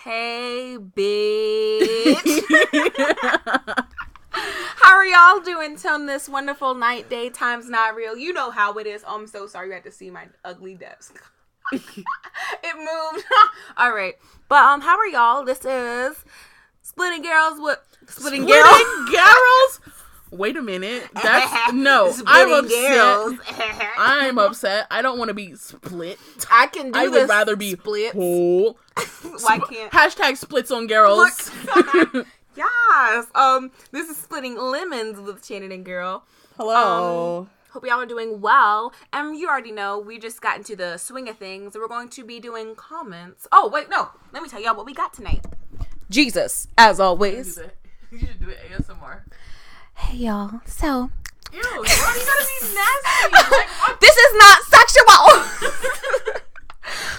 Hey, bitch. How are y'all doing on this wonderful night? Daytime's not real. You know how it is. Oh, I'm so sorry you had to see my ugly desk. It moved. All right. But how are y'all? This is Splitting Girls with Splitting Girls. Wait a minute. No. I'm upset. I'm upset. I don't want to be split. I can do this. I would rather be splits. Whole. Why can't? Hashtag splits on girls. Yes. This is Splitting Lemons with Channon&Garol. Hello. Hope y'all are doing well. And you already know, we just got into the swing of things. We're going to be doing comments. Oh, wait, no. Let me tell y'all what we got tonight. Jesus, as always. You should do it ASMR. Hey, y'all. So. Ew, why are you gonna be nasty? Like, this is not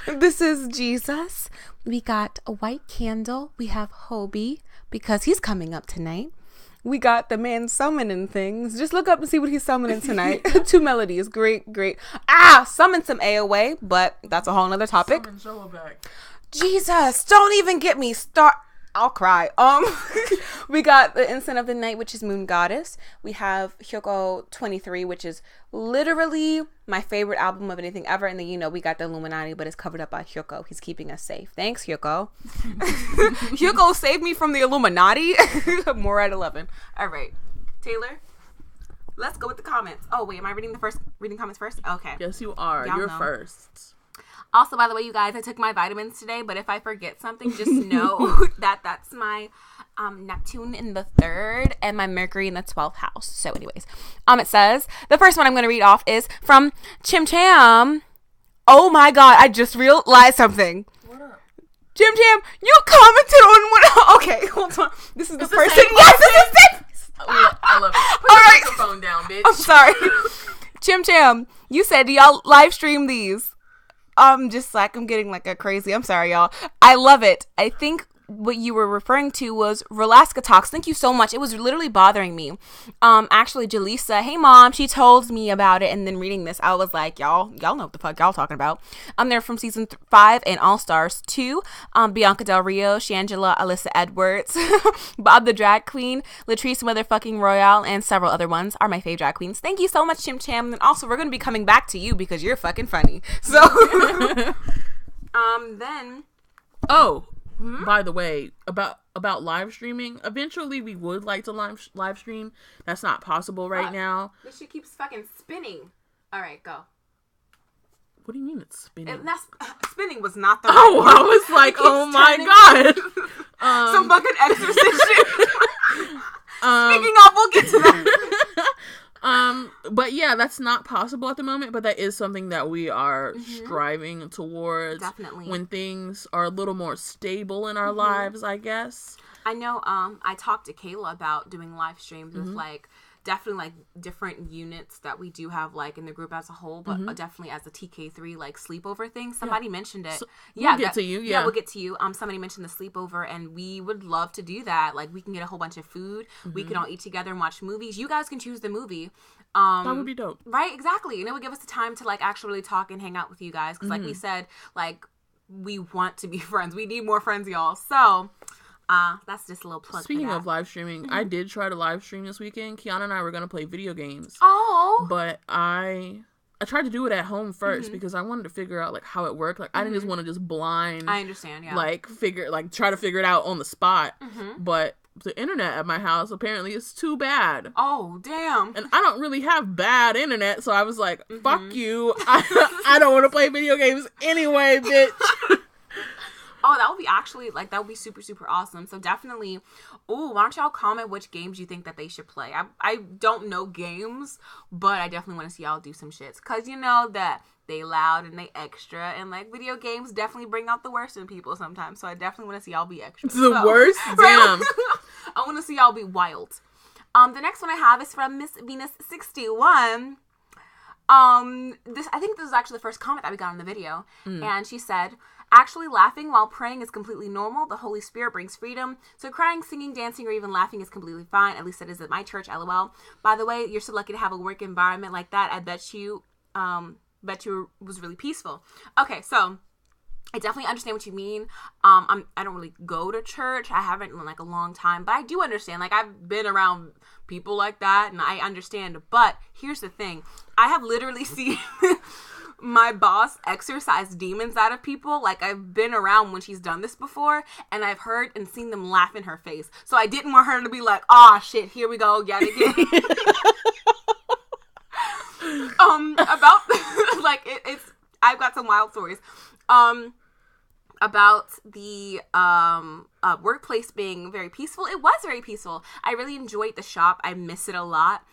sexual. This is Jesus. We got a white candle. We have Hobie because he's coming up tonight. We got the man summoning things. Just look up and see what he's summoning tonight. 2 melodies. Great. Summon some AOA, but that's a whole nother topic. Summon Showa back. Jesus, don't even get me started. I'll cry. We got the Incense of the Night, which is Moon Goddess. We have Hyoko 23, which is literally my favorite album of anything ever. And then, we got the Illuminati, but it's covered up by Hyoko. He's keeping us safe. Thanks, Hyoko. Hyoko saved me from the Illuminati. More at 11. All right. Taylor, let's go with the comments. Oh, wait, am I reading comments first? Okay. Yes, you are. You're first. Also, by the way, you guys, I took my vitamins today, but if I forget something, just know that that's my Neptune in the 3rd and my Mercury in the 12th house. So anyways, it says, the first one I'm going to read off is from Chim Cham. Oh my God, I just realized something. What up? Chim Cham, you commented on one. Okay, hold on. This is the person. Yes, this is it. I love it. Put All the right. microphone down, bitch. I'm sorry. Chim Cham, you said, do y'all live stream these? I'm getting like a crazy. I'm sorry, y'all. I love it. I think what you were referring to was Relaska Talks. Thank you so much. It was literally bothering me. Actually, Jaleesa, hey mom, she told me about it, and then reading this, I was like, y'all know what the fuck y'all talking about. They're from season 5 and All Stars 2. Bianca Del Rio, Shangela, Alyssa Edwards, Bob the Drag Queen, Latrice Motherfucking Royale, and several other ones are my favorite drag queens. Thank you so much, Chim Cham. And also, we're gonna be coming back to you because you're fucking funny. So, then. Oh. By the way, about live streaming, eventually we would like to live stream. That's not possible right now. This shit keeps fucking spinning. All right, go. What do you mean it's spinning? Spinning was not the right word. I was like, oh my God. Some fucking exorcist shit. Speaking of, we'll get to that. But yeah, that's not possible at the moment, but that is something that we are striving towards. Definitely. When things are a little more stable in our lives, I guess. I know, I talked to Kayla about doing live streams with definitely different units that we do have in the group as a whole, but definitely as a TK3 sleepover thing. Somebody mentioned it. So we'll get to you. Yeah, we'll get to you. Somebody mentioned the sleepover, and we would love to do that. We can get a whole bunch of food. We can all eat together and watch movies. You guys can choose the movie. That would be dope. Right, exactly. And it would give us the time to actually talk and hang out with you guys. Because we said, we want to be friends. We need more friends, y'all. So that's just a little plug. Speaking of live streaming, I did try to live stream this weekend. Kiana and I were going to play video games. Oh. But I tried to do it at home first because I wanted to figure out how it worked. I didn't just want to just blind. I understand, yeah. Try to figure it out on the spot. But the internet at my house apparently is too bad. Oh, damn. And I don't really have bad internet, so I was like, fuck you. I don't want to play video games anyway, bitch. Oh, that would be actually, that would be super, super awesome. So definitely, why don't y'all comment which games you think that they should play? I don't know games, but I definitely want to see y'all do some shits. Because you know that they loud and they extra, and video games definitely bring out the worst in people sometimes. So I definitely want to see y'all be extra. The worst? Damn. I want to see y'all be wild. The next one I have is from Miss Venus 61. I think this is actually the first comment that we got in the video. And she said, actually laughing while praying is completely normal. The Holy Spirit brings freedom. So crying, singing, dancing, or even laughing is completely fine. At least it is at my church, LOL. By the way, you're so lucky to have a work environment like that. I bet you was really peaceful. Okay, so I definitely understand what you mean. I don't really go to church. I haven't in like a long time, but I do understand. Like, I've been around people like that, and I understand. But here's the thing: I have literally seen my boss exorcise demons out of people. Like, I've been around when she's done this before, and I've heard and seen them laugh in her face. So I didn't want her to be like, "Oh shit, here we go yet again." About like it's. I've got some wild stories. About the workplace being very peaceful. It was very peaceful. I really enjoyed the shop. I miss it a lot.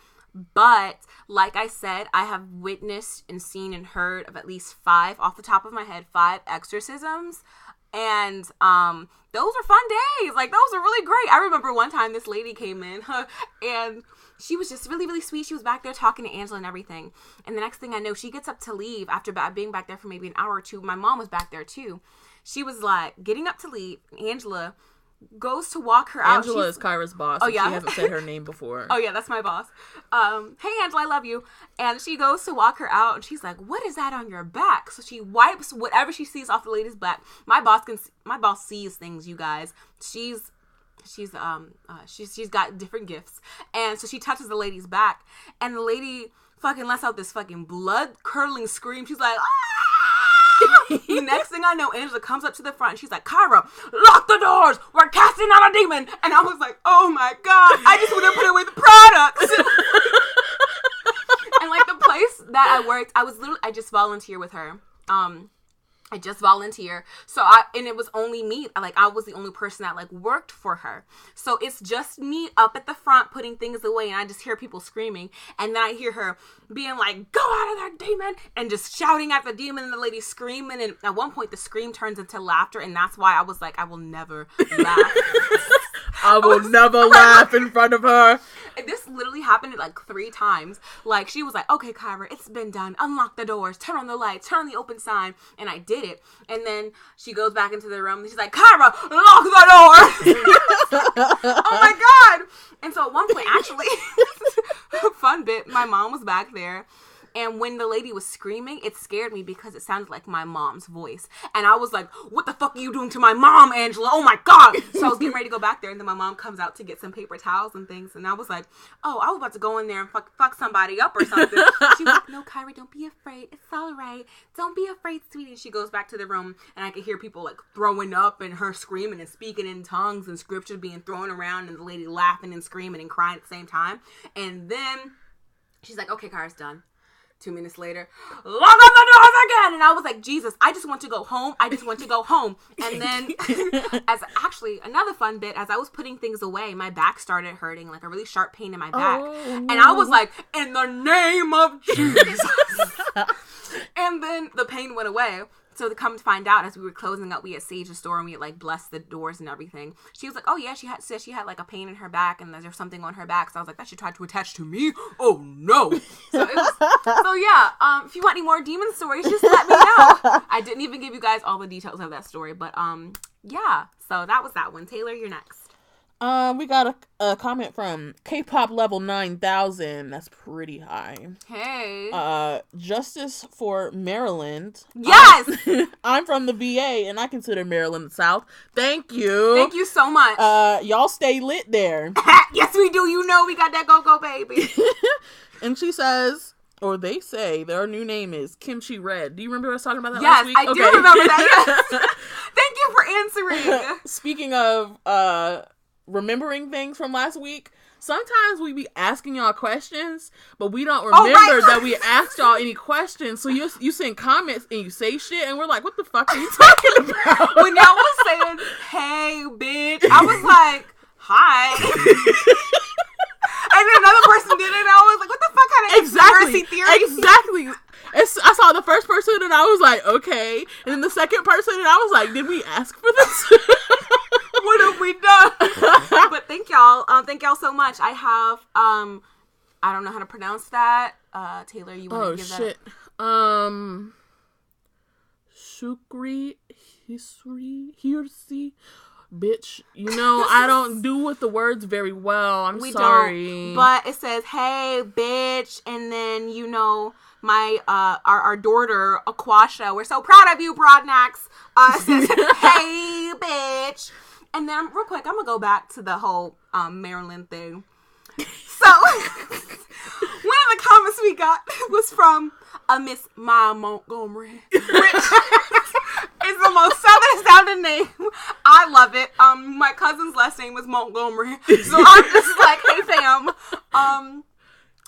But like I said, I have witnessed and seen and heard of at least 5, off the top of my head, 5 exorcisms. And those were fun days. Like, those were really great. I remember one time this lady came in and she was just really, really sweet. She was back there talking to Angela and everything. And the next thing I know, she gets up to leave after being back there for maybe an hour or two. My mom was back there too. She was like getting up to leave. Angela goes to walk her out. Angela is Kyra's boss. Oh, yeah. She hasn't said her name before. Oh, yeah, that's my boss. Hey, Angela, I love you. And she goes to walk her out, and she's like, "What is that on your back?" So she wipes whatever she sees off the lady's back. My boss sees things, you guys. She's got different gifts. And so she touches the lady's back, and the lady fucking lets out this fucking blood-curdling scream. She's like, "Ah!" The next thing I know, Angela comes up to the front and she's like, "Kyra, lock the doors! We're casting out a demon!" And I was like, oh my god, I just want to put away the products. And like the place that I worked, I just volunteer with her. I just volunteer. So it was only me. Like, I was the only person that like worked for her. So it's just me up at the front putting things away, and I just hear people screaming. And then I hear her being like, "Go out of there, demon!" and just shouting at the demon, and the lady screaming. And at one point the scream turns into laughter, and that's why I was like, I will never laugh. I will never laugh in front of her. And this literally happened like 3 times. Like, she was like, "Okay, Kyra, it's been done. Unlock the doors, turn on the lights, turn on the open sign." And I did it. And then she goes back into the room and she's like, "Kyra, lock the door." Oh my god. And so at one point, actually, fun bit, my mom was back there. And when the lady was screaming, it scared me because it sounded like my mom's voice. And I was like, "What the fuck are you doing to my mom, Angela? Oh my god." So I was getting ready to go back there, and then my mom comes out to get some paper towels and things. And I was like, "Oh, I was about to go in there and fuck somebody up or something." She was like, "No, Kyra, don't be afraid. It's all right. Don't be afraid, sweetie." And she goes back to the room, and I could hear people like throwing up and her screaming and speaking in tongues and scriptures being thrown around, and the lady laughing and screaming and crying at the same time. And then she's like, "Okay, Kyra's done." 2 minutes later, "Lock on the doors again!" And I was like, Jesus, I just want to go home. I just want to go home. And then, another fun bit, as I was putting things away, my back started hurting, like a really sharp pain in my back. Oh. And I was like, "In the name of Jesus." And then the pain went away. So to come to find out, as we were closing up, we had saged the store and we had like blessed the doors and everything. She was like, "Oh yeah, she had like a pain in her back and there's something on her back." So I was like, "That should try to attach to me? Oh no!" So yeah. If you want any more demon stories, just let me know. I didn't even give you guys all the details of that story, but yeah. So that was that one. Taylor, you're next. We got a comment from K-pop level 9,000. That's pretty high. Hey. Justice for Maryland. Yes! I'm from the VA, and I consider Maryland the South. Thank you. Thank you so much. Y'all stay lit there. Yes, we do. You know we got that go-go, baby. And she says, or they say, their new name is Kimchi Red. Do you remember us talking about that last week? Yes, I do remember that. Yes. Thank you for answering. Speaking of remembering things from last week, sometimes we be asking y'all questions, but we don't remember that we asked y'all any questions. So you send comments and you say shit, and we're like, "What the fuck are you talking about?" When y'all was saying, "Hey, bitch," I was like, "Hi." And then another person did it, and I was like, "What the fuck kind of conspiracy theory?" Exactly. I saw the first person, and I was like, "Okay." And then the second person, and I was like, "Did we ask for this?" What have we done? But thank y'all. Thank y'all so much. I have, I don't know how to pronounce that. Taylor, you want to give that? Oh, shit. Shukri, Hirsi. Bitch, I don't do with the words very well. I'm sorry. Don't, but it says, hey, bitch, and then, my, our daughter, Aquasha, we're so proud of you, Broadnax, says, hey, bitch. And then, real quick, I'm gonna go back to the whole, Maryland thing. So, one of the comments we got was from a Miss Ma Montgomery, which is the most southern sounding name. I love it. My cousin's last name was Montgomery, so I'm just like, hey fam.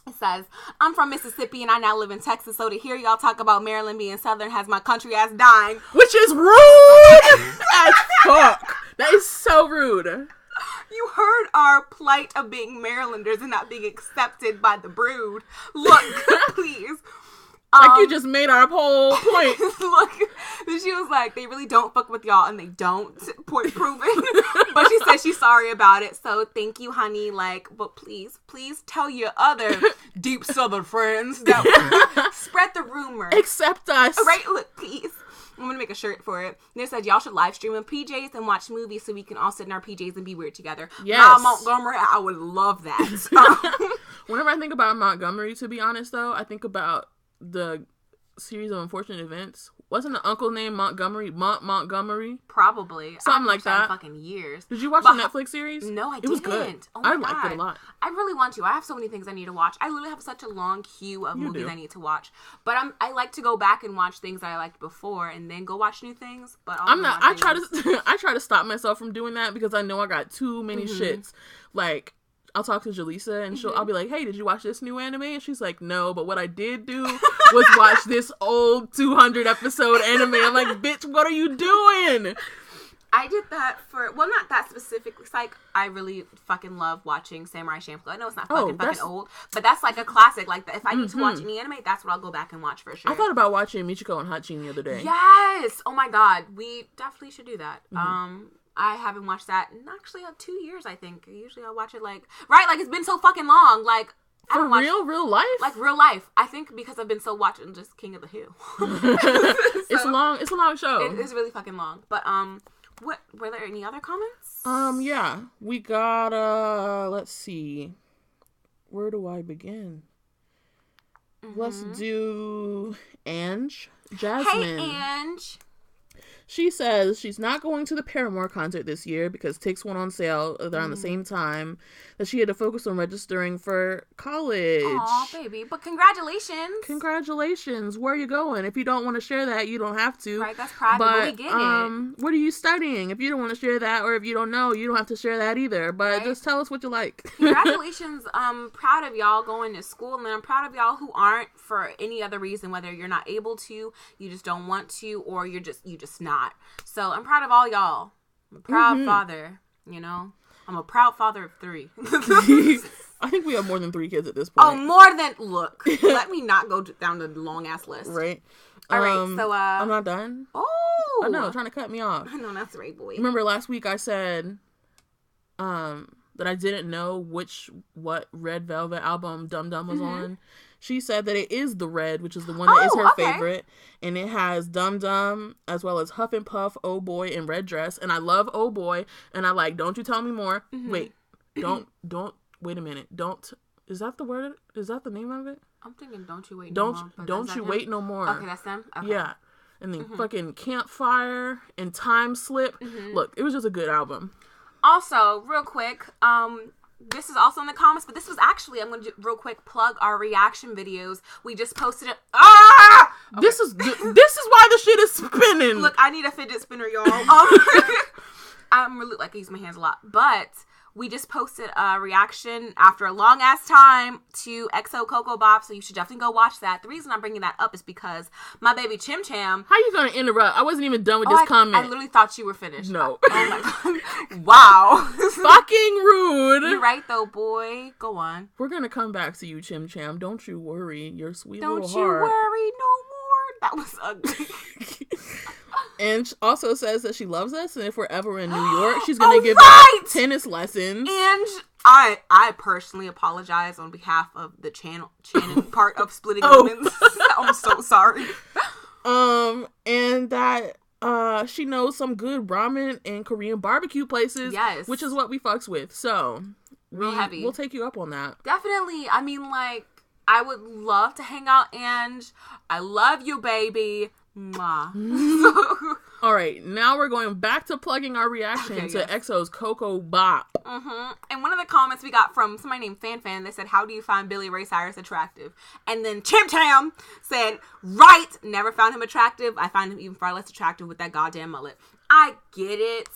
It says, I'm from Mississippi and I now live in Texas, so to hear y'all talk about Maryland being southern has my country ass dying. Which is rude as fuck. That is so rude. You heard our plight of being Marylanders and not being accepted by the brood. Look, please. Like you just made our whole point. Look, she was like, they really don't fuck with y'all, and they don't. Point proven. But she said she's sorry about it, so thank you, honey. Like, but please tell your other deep southern friends that spread the rumor. Accept us. Right? Look, please. I'm gonna make a shirt for it. They said y'all should live stream in PJs and watch movies so we can all sit in our PJs and be weird together. Yes. Montgomery, I would love that. Whenever I think about Montgomery, to be honest, though, I think about the series of unfortunate events. Wasn't the uncle named Montgomery? Montgomery? Probably. Something like that. Fucking years. Did you watch the Netflix series? No, I didn't. It was good. Oh my I liked it a lot. I really want to. I have so many things I need to watch. I literally have such a long queue of movies I need to watch. But I like to go back and watch things that I liked before and then go watch new things. But I try to stop myself from doing that because I know I got too many shits. Like, I'll talk to Jaleesa and I'll be like, hey, did you watch this new anime? And she's like, no, but what I did do was watch this old 200 episode anime. I'm like, bitch, what are you doing? I did that not that specifically. It's like, I really fucking love watching Samurai Champloo. I know it's not fucking old, but that's like a classic. Like, if I need to watch any anime, that's what I'll go back and watch for sure. I thought about watching Michiko and Hachin the other day. Yes! Oh my god. We definitely should do that. I haven't watched that in actually 2 years, I think. Usually I watch it like it's been so fucking long. Like, for real life? Like, real life. I think because I've been so watching just King of the Hill. It's a long show. It's really fucking long. But, what, were there any other comments? Yeah. We got, let's see. Where do I begin? Let's do Ange. Jasmine. Hey, Ange. She says she's not going to the Paramore concert this year because Tix went on sale around the same time, that she had to focus on registering for college. Aw, baby. But congratulations. Congratulations. Where are you going? If you don't want to share that, you don't have to. Right, that's private, but we get it. What are you studying? If you don't want to share that, or if you don't know, you don't have to share that either. But just tell us what you like. Congratulations. I'm proud of y'all going to school, and I'm proud of y'all who aren't for any other reason, whether you're not able to, you just don't want to, or you just not. So I'm proud of all y'all. I'm a proud father, I'm a proud father of 3. I think we have more than 3 kids at this point. Oh, more than, look, let me not go down the long ass list. Right. All right, so I'm not done. Oh, I know, trying to cut me off. I know, that's right, boy. Remember last week I said that I didn't know what Red Velvet album Dum Dum was on. She said that it is the Red, which is the one that is her favorite. And it has Dum Dum, as well as Huff and Puff, Oh Boy, and Red Dress. And I love Oh Boy. And I like Don't You Tell Me More. Wait, don't, wait a minute. Is that the word? Is that the name of it? I'm thinking Don't You Wait No More. Don't You Wait No More. Okay, that's them? Okay. Yeah. And then fucking Campfire and Time Slip. Look, it was just a good album. Also, real quick, this is also in the comments, but this was actually, I'm going to real quick plug our reaction videos. We just posted it. Ah! Okay. This is why the shit is spinning. Look, I need a fidget spinner, y'all. I'm really, I use my hands a lot, but we just posted a reaction after a long ass time to EXO Coco Bop, so you should definitely go watch that. The reason I'm bringing that up is because my baby Chim Cham. How you gonna interrupt? I wasn't even done with this comment. I literally thought you were finished. No. Oh my god. Wow. Fucking rude. You're right though, boy. Go on. We're gonna come back to you, Chim Cham. Don't you worry. Your sweet little heart. Don't you worry no more. That was ugly. And also says that she loves us, and if we're ever in New York, she's gonna give us tennis lessons. And I personally apologize on behalf of the Channon part of Splitting Lemons. I'm so sorry. And that she knows some good ramen and Korean barbecue places. Yes. Which is what we fucks with. So, heavy. We'll take you up on that. Definitely. I mean, like, I would love to hang out, and I love you, baby. Mwah. All right, now we're going back to plugging our reaction to EXO's Coco Bop. And one of the comments we got from somebody named FanFan, they said, how do you find Billy Ray Cyrus attractive? And then Chim Cham said, right, never found him attractive. I find him even far less attractive with that goddamn mullet. I get it.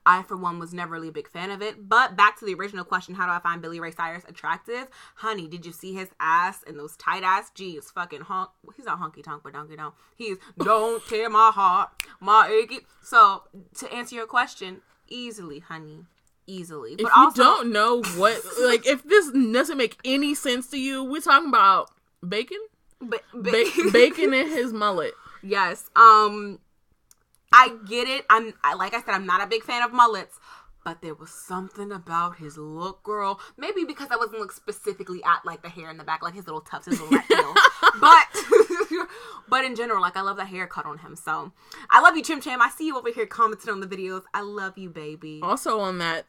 I, for one, was never really a big fan of it. But back to the original question, how do I find Billy Ray Cyrus attractive? Honey, did you see his ass and those tight ass jeans? Fucking he's not honky tonk, but donkey donk. He's don't tear my heart, my achy. So, to answer your question, easily, honey. Easily. If you don't know what, like, if this doesn't make any sense to you, we're talking about bacon? Bacon and his mullet. Yes. I get it. Like I said, I'm not a big fan of mullets, but there was something about his look, girl. Maybe because I wasn't looking specifically at, like, the hair in the back, like his little tufts, his little rat tail. But in general, like, I love that haircut on him. So I love you, Chim Cham. I see you over here commenting on the videos. I love you, baby. Also on that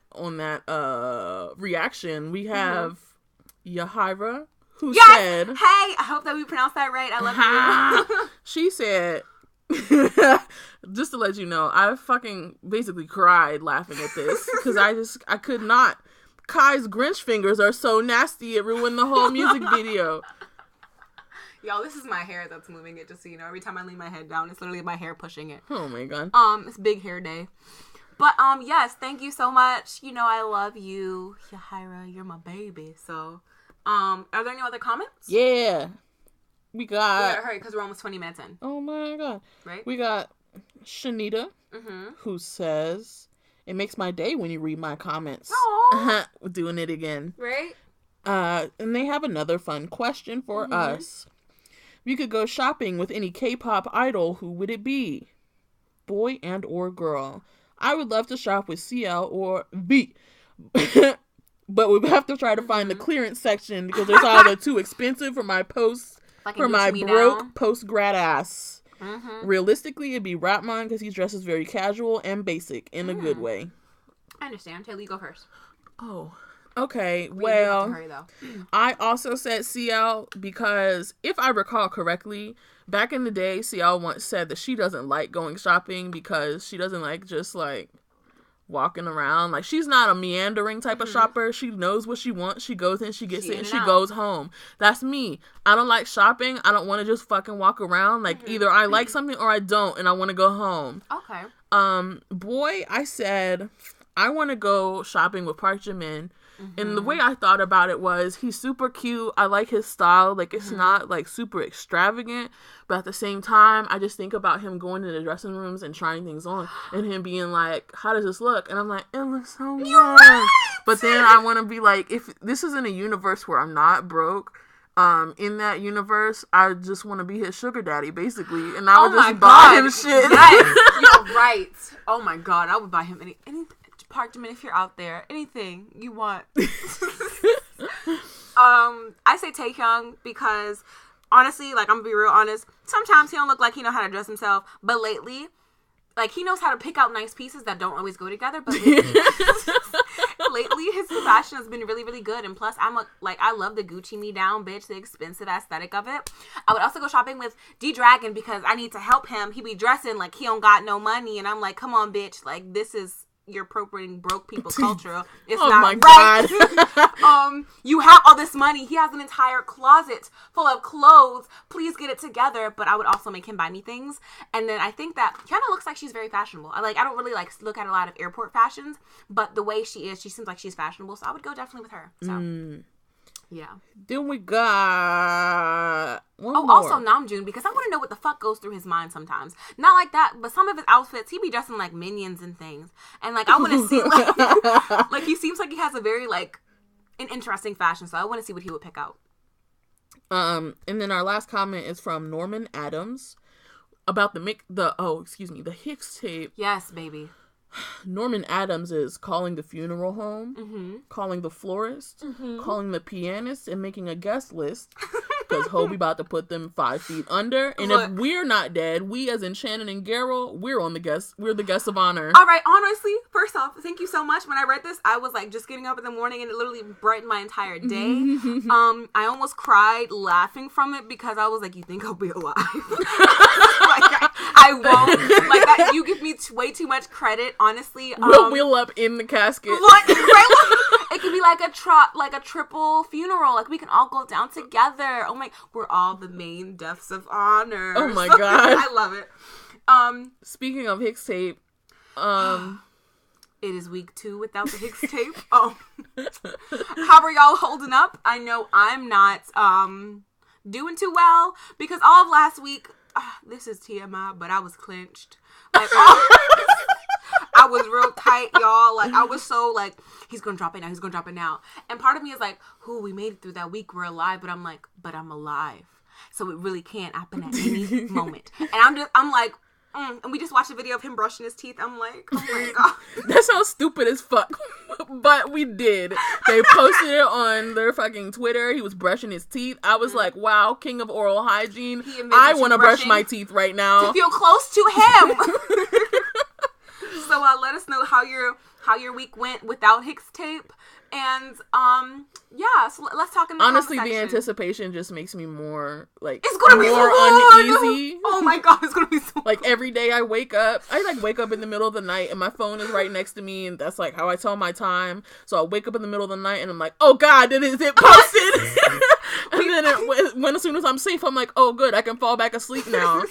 reaction, we have Kyra, who said, hey, I hope that we pronounced that right. I love you. She said, just to let you know, I fucking basically cried laughing at this because I could not. Kai's Grinch fingers are so nasty it ruined the whole music video. Y'all, this is my hair that's moving it, just so you know. Every time I lean my head down, it's literally my hair pushing it. Oh my god. It's big hair day. But yes, thank you so much. You know I love you. Kyra, you're my baby. So are there any other comments? Yeah. We gotta hurry because we're almost 20 minutes in. Oh my god. Right? We got Shanita, who says, it makes my day when you read my comments. Aww. Doing it again. Right? And they have another fun question for us. If you could go shopping with any K-pop idol, who would it be? Boy and or girl. I would love to shop with CL or V. But we have to try to find the clearance section because it's either too expensive for my broke post-grad ass. Realistically, it'd be Rapmon because he dresses very casual and basic in a good way. I understand. Taylor, you go first. Oh, okay. We have to hurry, though. I also said CL because if I recall correctly, back in the day, CL once said that she doesn't like going shopping because she doesn't like just like walking around. Like, she's not a meandering type of shopper. She knows what she wants. She goes in, she gets it, and she goes home. That's me. I don't like shopping. I don't want to just fucking walk around. Like, either I like something or I don't, and I want to go home. Okay. Boy, I said I want to go shopping with Park Jimin. And the way I thought about it was, he's super cute. I like his style. Like, it's not, like, super extravagant. But at the same time, I just think about him going to the dressing rooms and trying things on. And him being like, how does this look? And I'm like, it looks so good. Right! But then I want to be like, if this is in a universe where I'm not broke, in that universe, I just want to be his sugar daddy, basically. And I would just buy him shit. Yes, you're right. Oh, my God. I would buy him anything. Park Jimin, if you're out there, anything you want. I say Taehyung because honestly, like, I'm gonna be real honest, sometimes he don't look like he know how to dress himself, but lately, like, he knows how to pick out nice pieces that don't always go together, but lately his fashion has been really, really good. And plus, I love the Gucci me down, bitch, the expensive aesthetic of it. I would also go shopping with D-Dragon because I need to help him. He be dressing like he don't got no money, and I'm like, come on, bitch, like, this is, you're appropriating broke people culture. It's not my right. God. You have all this money. He has an entire closet full of clothes. Please get it together. But I would also make him buy me things. And then I think that Kiana looks like she's very fashionable. I don't really like look at a lot of airport fashions, but the way she is, she seems like she's fashionable. So I would go definitely with her. So yeah. Then we got one more. Also Namjoon, because I want to know what the fuck goes through his mind sometimes. Not like that, but some of his outfits, he be dressing like minions and things. And like, I want to see like he seems like he has a very like an interesting fashion. So I want to see what he would pick out. And then our last comment is from Norman Adams about the Hicks tape. Yes, baby. Norman Adams is calling the funeral home, calling the florist, calling the pianist, and making a guest list. because Hobie about to put them 5 feet under. And look, if we're not dead, we as in Channon&Garol, we're the guests of honor. All right, honestly, first off, thank you so much. When I read this, I was like just getting up in the morning and it literally brightened my entire day. I almost cried laughing from it because I was like, you think I'll be alive? I won't. Like that, you give me way too much credit, honestly. We'll wheel up in the casket. What? Right? It could be like a triple funeral. Like we can all go down together. Oh my, we're all the main deaths of honor. Oh my god, I love it. Speaking of Hicks tape, it is week 2 without the Hicks tape. Oh, how are y'all holding up? I know I'm not doing too well because all of last week. This is TMI, but I was clenched. Like, I was real tight, y'all. Like, I was so like, he's gonna drop it now. He's gonna drop it now. And part of me is like, we made it through that week. We're alive. But I'm like, but I'm alive. So it really can't happen at any moment. And I'm like, and we just watched a video of him brushing his teeth. I'm like, oh my god. That sounds stupid as fuck. But we did. They posted it on their fucking Twitter. He was brushing his teeth. I was like, wow, king of oral hygiene. I want to brush my teeth right now. To feel close to him. So let us know how your week went without Hicks tape. And yeah, so let's talk in the honestly, the anticipation just makes me more like it's gonna be more so uneasy. Oh my god, it's gonna be so like every day I wake up in the middle of the night and my phone is right next to me and that's like how I tell my time. So I wake up in the middle of the night and I'm like, oh god, is it posted? And then when as soon as I'm safe, I'm like, oh good, I can fall back asleep now.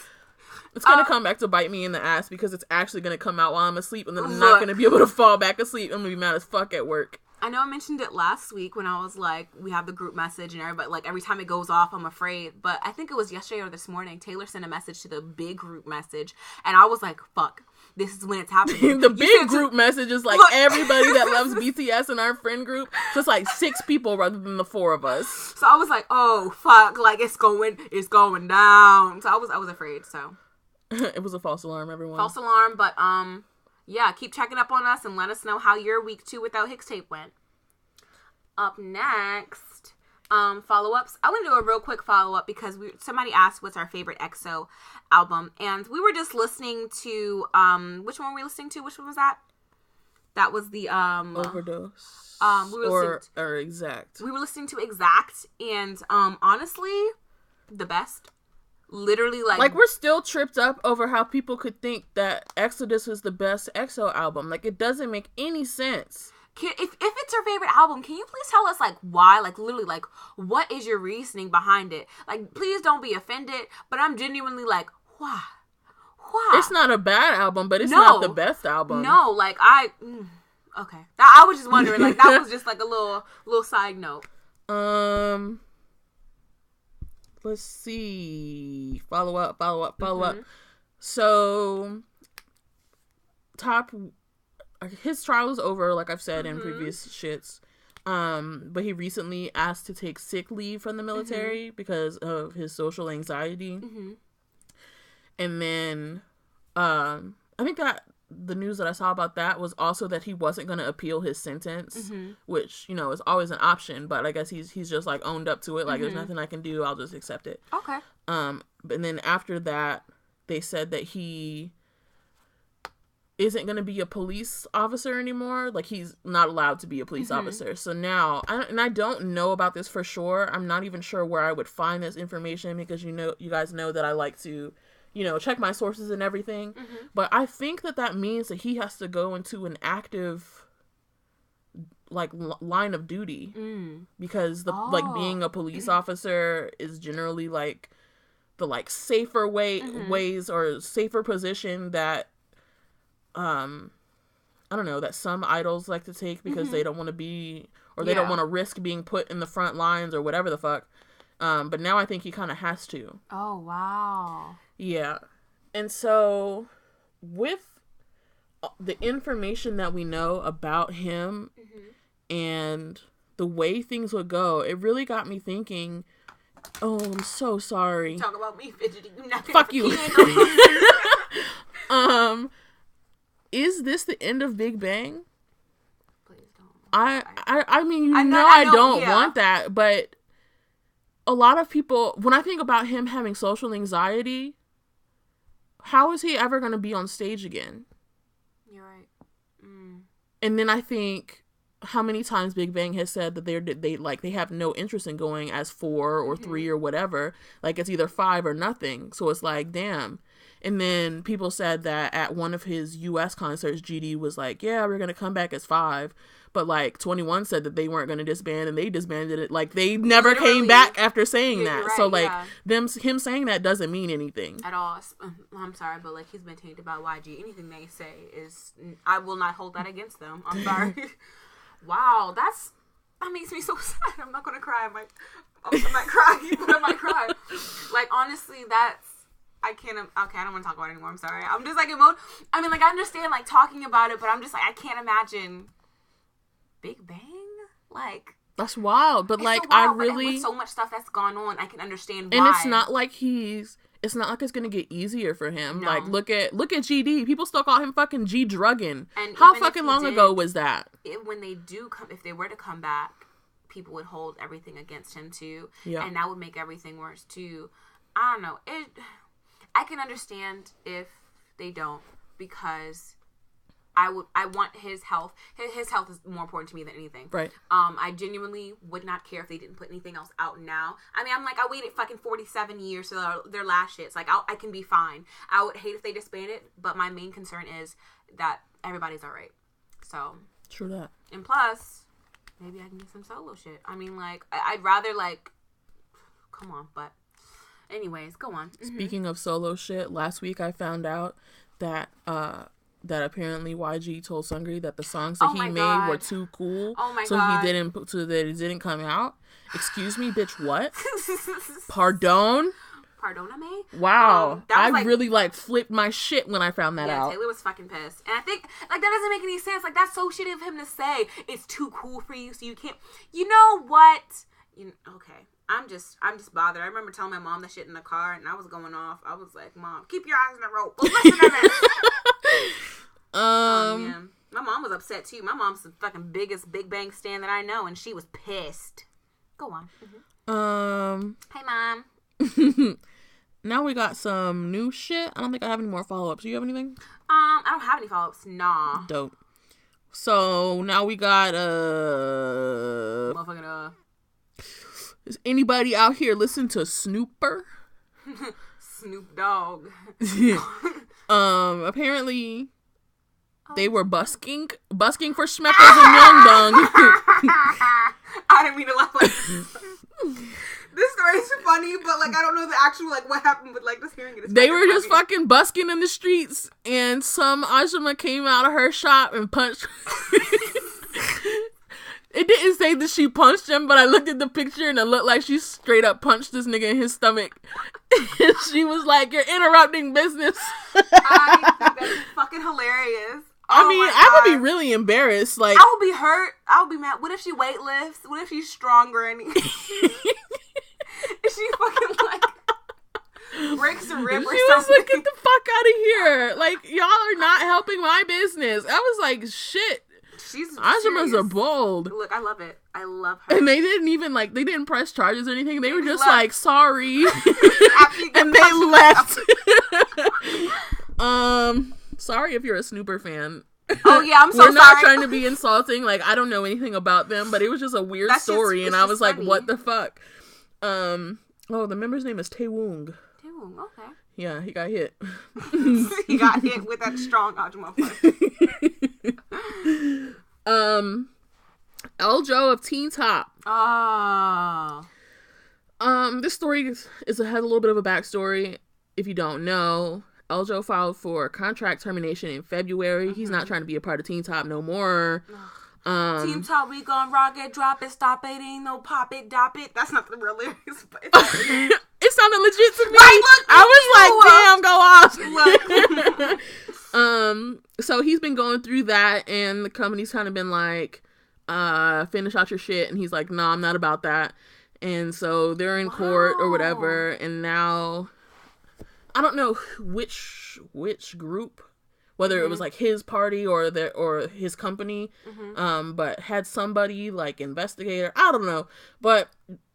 It's going to come back to bite me in the ass because it's actually going to come out while I'm asleep and then I'm not going to be able to fall back asleep. I'm going to be mad as fuck at work. I know I mentioned it last week when I was like, we have the group message and everybody, like every time it goes off, I'm afraid. But I think it was yesterday or this morning, Taylor sent a message to the big group message. And I was like, fuck, this is when it's happening. The big group message is like everybody that loves BTS in our friend group. So it's like 6 people rather than the 4 of us. So I was like, oh, fuck, like it's going down. So I was afraid, so. It was a false alarm, everyone. False alarm, but yeah, keep checking up on us and let us know how your week 2 without Hicks tape went. Up next, follow-ups. I want to do a real quick follow-up because somebody asked what's our favorite EXO album, and we were just listening to which one were we listening to? Which one was that? That was the Overdose. Or Exact. We were listening to Exact, and honestly, the best. Literally, like we're still tripped up over how people could think that Exodus was the best EXO album. Like, it doesn't make any sense. If it's your favorite album, can you please tell us, like, why? Like, literally, like, what is your reasoning behind it? Like, please don't be offended, but I'm genuinely like, why? It's not a bad album, but it's not the best album. No, like, okay. I was just wondering, like, that was just, like, a little side note. Let's see. Follow up. So, his trial is over, like I've said in previous shits. But he recently asked to take sick leave from the military because of his social anxiety. And then, I think that the news that I saw about that was also that he wasn't going to appeal his sentence, which, you know, is always an option, but I guess he's just like owned up to it. Like, there's nothing I can do. I'll just accept it. Okay. And then after that, they said that he isn't going to be a police officer anymore. Like, he's not allowed to be a police officer. So now, I don't know about this for sure. I'm not even sure where I would find this information because, you guys know that I like to, check my sources and everything. But I think that means that he has to go into an active, like, line of duty. Because being a police officer is generally, like, the, like, safer ways or safer position that, I don't know, that some idols like to take because they don't want to be, or they don't want to risk being put in the front lines or whatever the fuck. But now I think he kind of has to. Oh, wow. Yeah. And so, with the information that we know about him and the way things would go, it really got me thinking, oh, I'm so sorry. Talk about me fidgeting. Fuck you. Is this the end of Big Bang? Please don't. I mean, I don't want that, but a lot of people, when I think about him having social anxiety, how is he ever going to be on stage again? You're right. And then I think how many times Big Bang has said that they have no interest in going as 4 or 3 or whatever. Like, it's either 5 or nothing. So it's like, damn. And then people said that at one of his U.S. concerts, GD was like, yeah, we're going to come back as 5. But, like, 21 said that they weren't going to disband, and they disbanded it. Like, they never came back after saying that. Right, so, like, him saying that doesn't mean anything. At all. I'm sorry, but, like, he's been tainted about YG. Anything they say is... I will not hold that against them. I'm sorry. Wow, that makes me so sad. I'm not going to cry. I might cry, but I might cry. Like, honestly, that's... I can't... Okay, I don't want to talk about it anymore. I'm sorry. I'm just, like, I mean, like, I understand, like, talking about it, but I'm just, like, I can't imagine... Big Bang? Like... That's wild, but, like, so wild, I really... But with so much stuff that's gone on, I can understand why. And it's not like it's not like it's gonna get easier for him. No. Like, look at GD. People still call him fucking G-drugging. And how fucking long ago was that? When they do come... If they were to come back, people would hold everything against him, too. Yeah. And that would make everything worse, too. I don't know. I can understand if they don't, because... I want his health. His health is more important to me than anything. Right. I genuinely would not care if they didn't put anything else out now. I mean, I'm like, I waited fucking 47 years for their last shits. Like, I can be fine. I would hate if they disbanded, but my main concern is that everybody's alright. So. True that. And plus, maybe I can get some solo shit. I mean, like, I'd rather, like, come on, but anyways, go on. Speaking of solo shit, last week I found out that, that apparently YG told Sungri that the songs that he made were too cool, so he didn't come out. Excuse me, bitch. What? Pardon? Pardoname? Wow, I really like flipped my shit when I found that out. Taylor was fucking pissed, and I think like that doesn't make any sense. Like, that's so shitty of him to say. It's too cool for you, so you can't. You know what? Okay. I'm just bothered. I remember telling my mom that shit in the car, and I was going off. I was like, Mom, keep your eyes on the road. But listen to this. Oh, man. My mom was upset, too. My mom's the fucking biggest Big Bang stan that I know, and she was pissed. Go on. Hey, Mom. Now we got some new shit. I don't think I have any more follow-ups. Do you have anything? I don't have any follow-ups. Nah. Dope. So, now we got, Motherfucking, Does anybody out here listen to Snooper? Snoop Dogg. Apparently they were busking for Schmeckers and Young Dung. I didn't mean to laugh like this. This story is funny, but like I don't know the actual like what happened, but like just hearing it. They were just fucking busking in the streets, and some Ajima came out of her shop and punched. It didn't say that she punched him, but I looked at the picture and it looked like she straight up punched this nigga in his stomach. And she was like, "You're interrupting business." I think that's fucking hilarious. I mean, I would be really embarrassed. Like, I would be hurt. I would be mad. What if she weightlifts? What if she's stronger and she fucking like breaks a rib or something? She was like, "Get the fuck out of here. Like, y'all are not helping my business." I was like, shit. Ajimas are bold. Look, I love it. I love her. And they didn't press charges or anything. They were just like, sorry. And they left. Sorry if you're a Snooper fan. Oh yeah, I'm so sorry. We're not trying to be insulting. Like, I don't know anything about them, but it was just a weird story, and I was like, what the fuck? The member's name is Taewong. Taewong, okay. Yeah, he got hit. He got hit with that strong Ajima. Eljo of Teen Top. This story has a little bit of a backstory. If you don't know, Eljo filed for contract termination in February. He's not trying to be a part of Teen Top no more. Teen Top, we gon' rock it, drop it, stop it, ain't no pop it, dop it. That's not the real lyrics, but it sounded legit to me. Right, look, I was like, damn, go off. So he's been going through that, and the company's kind of been like, finish out your shit, and he's like, no, I'm not about that. And so they're in court or whatever, and now I don't know which group whether it was like his party or his company, but had somebody like investigator. I don't know, but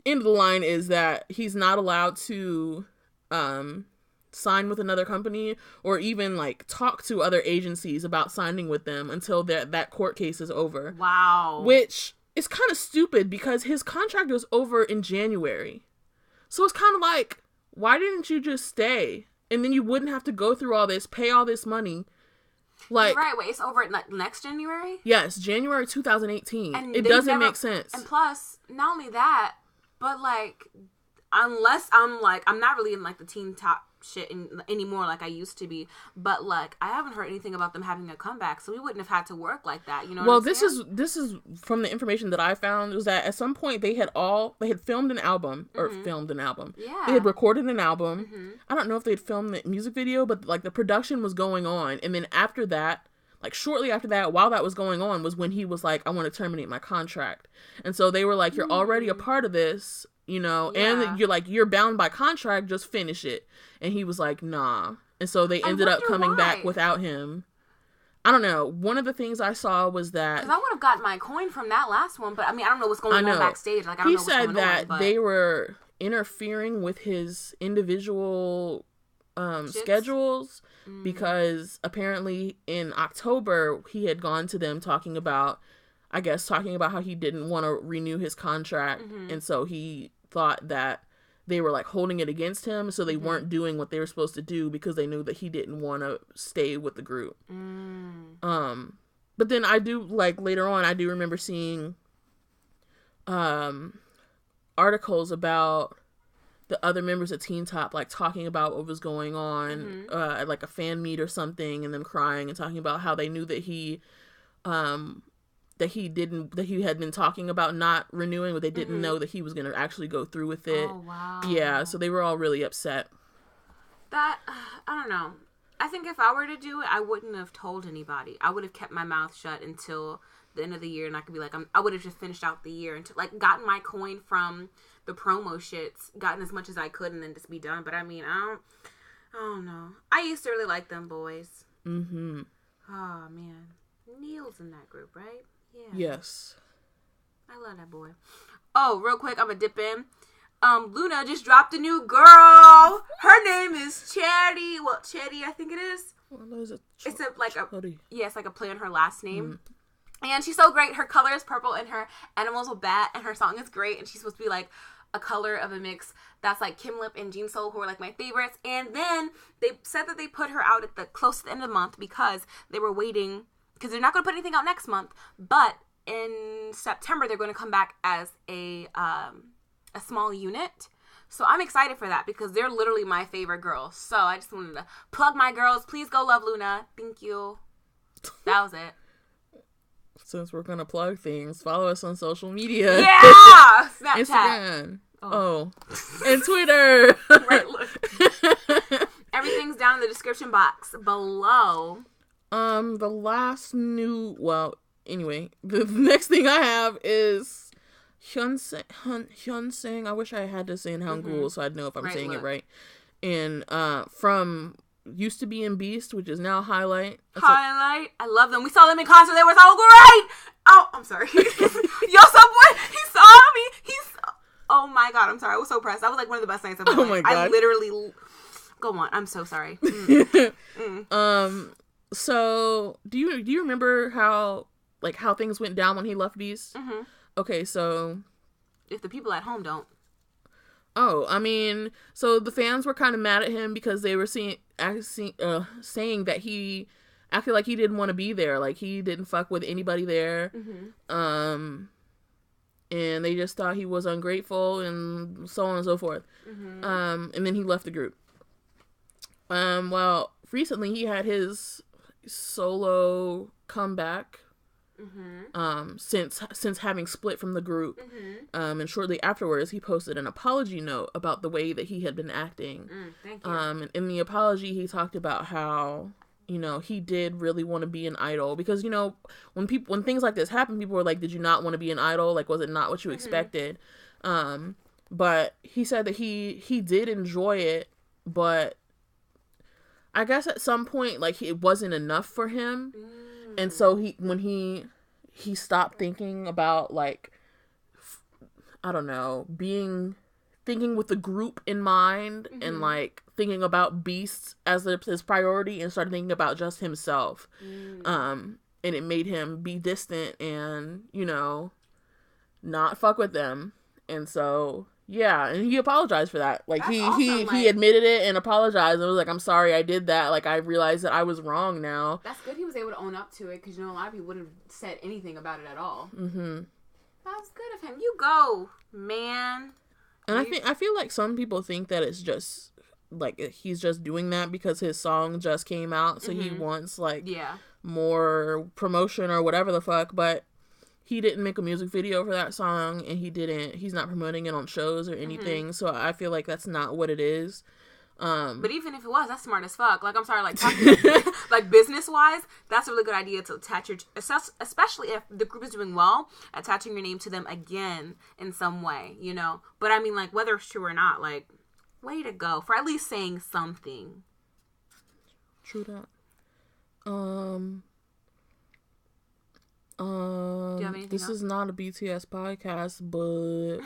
end of the line is that he's not allowed to sign with another company or even like talk to other agencies about signing with them until that court case is over. Wow. Which is kind of stupid because his contract was over in January. So it's kind of like, why didn't you just stay? And then you wouldn't have to go through all this, pay all this money. Like, right, wait, it's over like next January? Yes, January 2018. And it doesn't make sense. And plus, not only that, but like, unless I'm not really in like the Teen Top shit anymore like I used to be, but like I haven't heard anything about them having a comeback, so we wouldn't have had to work like that, you know. Well, this is from the information that I found, was that at some point they had filmed an album or filmed an album. Yeah, they had recorded an album. I don't know if they'd filmed the music video, but like the production was going on, and then after that, like shortly after that, while that was going on, was when he was like, I want to terminate my contract. And so they were like, you're already a part of this, you know, and you're bound by contract, just finish it. And he was like, nah. And so they ended up coming back without him. I don't know. One of the things I saw was that, because I would have gotten my coin from that last one, but I mean, I don't know what's going on backstage. Like, I don't know what's going on. He said that they were interfering with his individual schedules, because apparently in October he had gone to them talking about how he didn't want to renew his contract, and so he thought that they were like holding it against him, so they weren't doing what they were supposed to do because they knew that he didn't want to stay with the group. But then I do, like, later on, I do remember seeing articles about the other members of Teen Top, like, talking about what was going on at like a fan meet or something, and them crying and talking about how they knew that he had been talking about not renewing, but they didn't know that he was going to actually go through with it. Oh, wow. Yeah, so they were all really upset. That, I don't know. I think if I were to do it, I wouldn't have told anybody. I would have kept my mouth shut until the end of the year, and I could be like, I would have just finished out the year, until, like, gotten my coin from the promo shits, gotten as much as I could, and then just be done. But I mean, I don't know. I used to really like them boys. Oh, man. Neil's in that group, right? Yeah. Yes. I love that boy. Oh, real quick, I'm gonna dip in. Luna just dropped a new girl. Her name is Charity. Well, Charity, I think it is. It's like a play on her last name. And she's so great. Her color is purple, and her animal's a bat, and her song is great. And she's supposed to be like a color of a mix that's like Kim Lip and Jean Soul, who are like my favorites. And then they said that they put her out at close to the end of the month because they were waiting. Because they're not going to put anything out next month, but in September they're going to come back as a small unit. So I'm excited for that because they're literally my favorite girls. So I just wanted to plug my girls. Please go love Luna. Thank you. That was it. Since we're going to plug things, follow us on social media. Yeah! Snapchat. Instagram. Oh. And Twitter. Right, look. Everything's down in the description box below. The last anyway, the next thing I have is Hyunseng. I wish I had to say in Hangul so I'd know if I'm saying it right. And from used to be in Beast, which is now Highlight. I love them. We saw them in concert. They were so great. Oh, I'm sorry. Yo, Subway, he saw me. Oh my God, I'm sorry. I was so pressed. That was like one of the best nights of my life. My God. I literally. Go on. I'm so sorry. So, do you remember how things went down when he left Beast? Okay, so if the people at home don't. Oh, I mean, so the fans were kind of mad at him because they were saying that he acted like he didn't want to be there, like he didn't fuck with anybody there. And they just thought he was ungrateful and so on and so forth. And then he left the group. Well, recently he had his solo comeback since having split from the group, and shortly afterwards he posted an apology note about the way that he had been acting. Thank you. And in the apology he talked about how, you know, he did really want to be an idol, because, you know, when things like this happen, people were like, did you not want to be an idol? Like, was it not what you expected? But he said that he did enjoy it, but I guess at some point, like, it wasn't enough for him. And so when he stopped thinking about, like, I don't know, thinking with the group in mind and, like, thinking about beasts as his priority and started thinking about just himself. And it made him be distant and, you know, not fuck with them. And so, yeah, and he apologized for that. Like, he admitted it and apologized and was like, I'm sorry I did that. Like, I realized that I was wrong now. That's good he was able to own up to it, because, you know, a lot of people wouldn't have said anything about it at all. That's good of him. You go, man. And I feel like some people think that it's just, like, he's just doing that because his song just came out, so he wants, like, more promotion or whatever the fuck, but he didn't make a music video for that song, and he's not promoting it on shows or anything, so I feel like that's not what it is. But even if it was, that's smart as fuck. Like, I'm sorry, like, like, business-wise, that's a really good idea to attach especially if the group is doing well, attaching your name to them again in some way, you know? But, I mean, like, whether it's true or not, like, way to go for at least saying something. True that. This is not a BTS podcast, but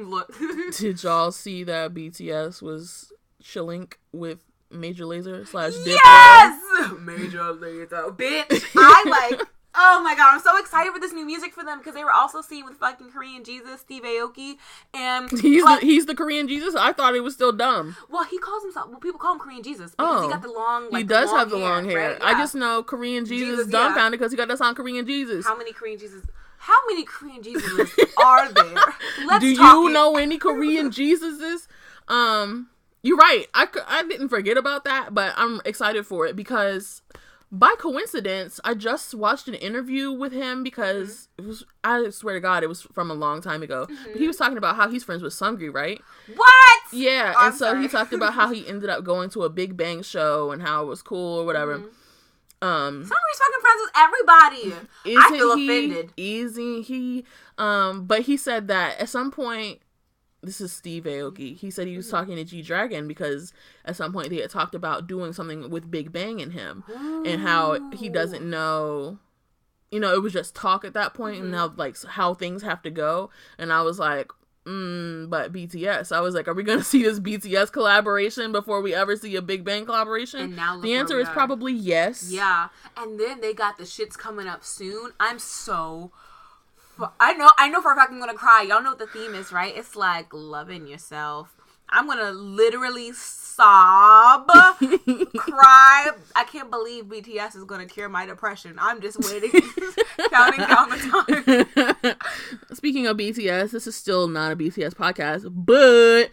look, did y'all see that BTS was chilling with Major Lazer / Diplo? Yes! Major Lazer, bitch. I like. Oh my god, I'm so excited for this new music for them because they were also seen with fucking Korean Jesus, Steve Aoki, and he's the Korean Jesus. I thought it was still dumb. Well, he calls himself. Well, people call him Korean Jesus because he got the long. Like, he does have the long hair. Right? Yeah. I just know Korean Jesus dumbfounded because he got that song Korean Jesus. How many Korean Jesus are there? Do you know any Korean Jesuses? You're right. I didn't forget about that, but I'm excited for it because by coincidence, I just watched an interview with him because it was, I swear to God, it was from a long time ago. But he was talking about how he's friends with Seungri, right? What? Yeah, and so he talked about how he ended up going to a Big Bang show and how it was cool or whatever. Seungri's fucking friends with everybody. I feel offended. Isn't he? But he said that at some point, this is Steve Aoki. He said he was talking to G-Dragon because at some point they had talked about doing something with Big Bang in him and how he doesn't know, you know, it was just talk at that point and now, like, how things have to go. And I was like, but BTS. I was like, are we going to see this BTS collaboration before we ever see a Big Bang collaboration? And now the answer is probably yes. Yeah. And then they got the shits coming up soon. I'm so... I know for a fact I'm gonna cry. Y'all know what the theme is, right? It's like loving yourself. I'm gonna literally sob, cry. I can't believe BTS is gonna cure my depression. I'm just waiting, counting down the time. Speaking of BTS, this is still not a BTS podcast, but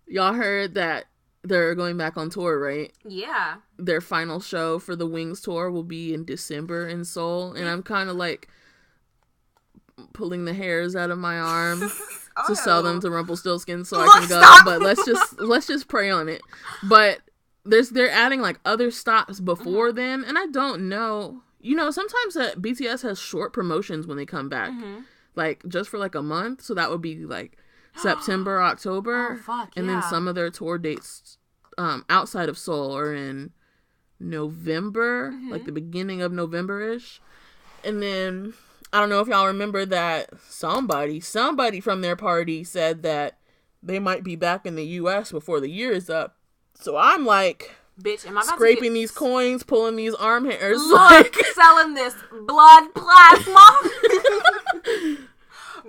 y'all heard that they're going back on tour, right? Yeah. Their final show for the Wings tour will be in December in Seoul, and I'm kind of like pulling the hairs out of my arm to sell them to Rumpelstiltskin so I can go. But let's just pray on it. But they're adding like other stops before then, and I don't know. You know, sometimes BTS has short promotions when they come back, like just for like a month. So that would be like September, October, and then some of their tour dates outside of Seoul are in November, like the beginning of November-ish, and then. I don't know if y'all remember that somebody from their party said that they might be back in the U.S. before the year is up. So I'm like, bitch, am I about scraping these coins, pulling these arm hairs. Look, selling this blood plasma.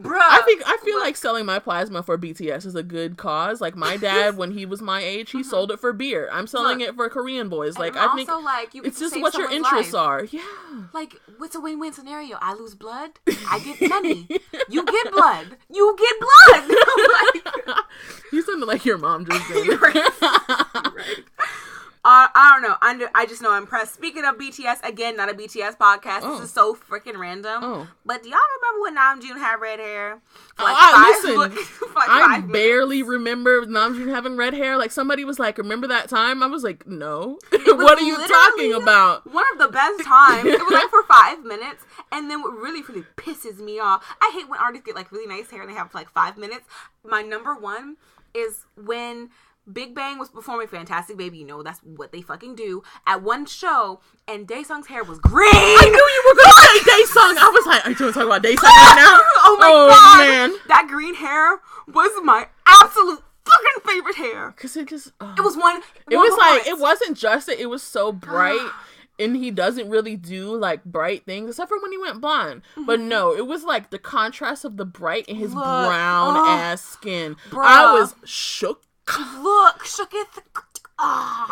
Bruh. I feel like selling my plasma for BTS is a good cause. Like my dad, when he was my age, he sold it for beer. I'm selling it for Korean boys. Like I think like, it's just what your interests are. Yeah. Like what's a win-win scenario? I lose blood, I get money. You get blood. You get blood. Like, you sound like your mom just did. You're right. You're right. I don't know. I just know I'm impressed. Speaking of BTS, again, not a BTS podcast. This is so freaking random. But do y'all remember when Namjoon had red hair? I barely remember Namjoon having red hair. Like somebody was like, "Remember that time?" I was like, "No." What are you talking about? One of the best times. It was like for 5 minutes, and then what really, really pisses me off. I hate when artists get like really nice hair and they have like 5 minutes. My number one is when Big Bang was performing Fantastic Baby. You know, that's what they fucking do. At one show, and Daesung's hair was green. I knew you were going to say Daesung. I was like, are you going to talk about Daesung right now? Oh my God. Man. That green hair was my absolute fucking favorite hair. Because it just... it was one... It was like, it wasn't just that it was so bright... And he doesn't really do, like, bright things, except for when he went blonde. Mm-hmm. But no, it was, like, the contrast of the bright and his brown-ass skin. Bruh. I was shook. Shooketh.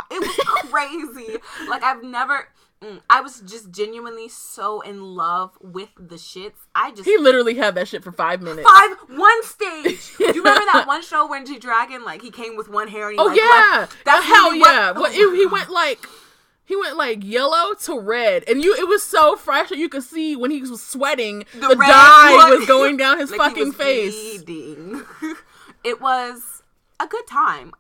It was crazy. Like, I've never... I was just genuinely so in love with the shits. He literally had that shit for 5 minutes. One stage. Do you remember that one show when G-Dragon, like, he came with one hair and he, left? That's hell yeah. Well, he went, like... He went like yellow to red, and it was so fresh that you could see when he was sweating, the dye was going down his like fucking face. Bleeding. It was a good time.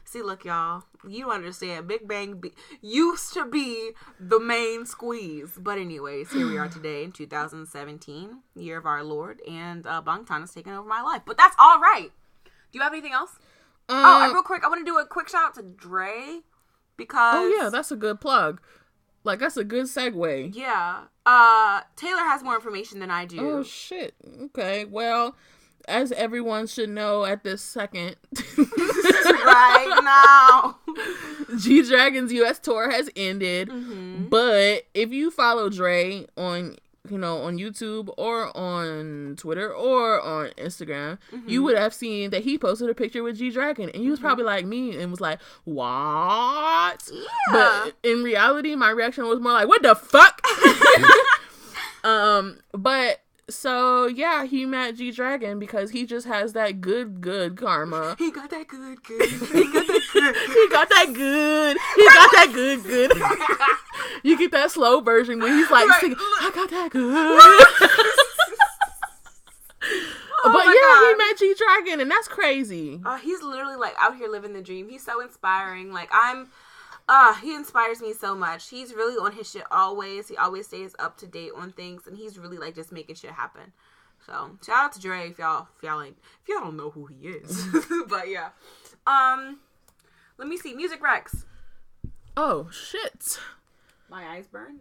See, look, y'all, you understand. Big Bang used to be the main squeeze, but anyways, here we are today in 2017, year of our Lord, and Bangtan has taken over my life. But that's all right. Do you have anything else? Real quick, I want to do a quick shout out to Dre. Because yeah, that's a good plug. Like, that's a good segue. Yeah. Taylor has more information than I do. Oh, shit. Okay. Well, as everyone should know at this second. right now. G-Dragon's US tour has ended. Mm-hmm. But if you follow Dre on YouTube or on Twitter or on Instagram, mm-hmm. you would have seen that he posted a picture with G-Dragon, and he was probably like me and was like, what? Yeah. But in reality, my reaction was more like, what the fuck? But so yeah, he met G-Dragon because he just has that good karma. He got that good. He got that good. He got that good. He got that good. You get that slow version when he's like singing, I got that good. But yeah, he met G-Dragon, and that's crazy. He's literally like out here living the dream. He's so inspiring. Like he inspires me so much. He's really on his shit always. He always stays up to date on things, and he's really like just making shit happen. So shout out to Dre if y'all don't know who he is. But yeah. Let me see. Music Rex. Oh shit. My eyes burn.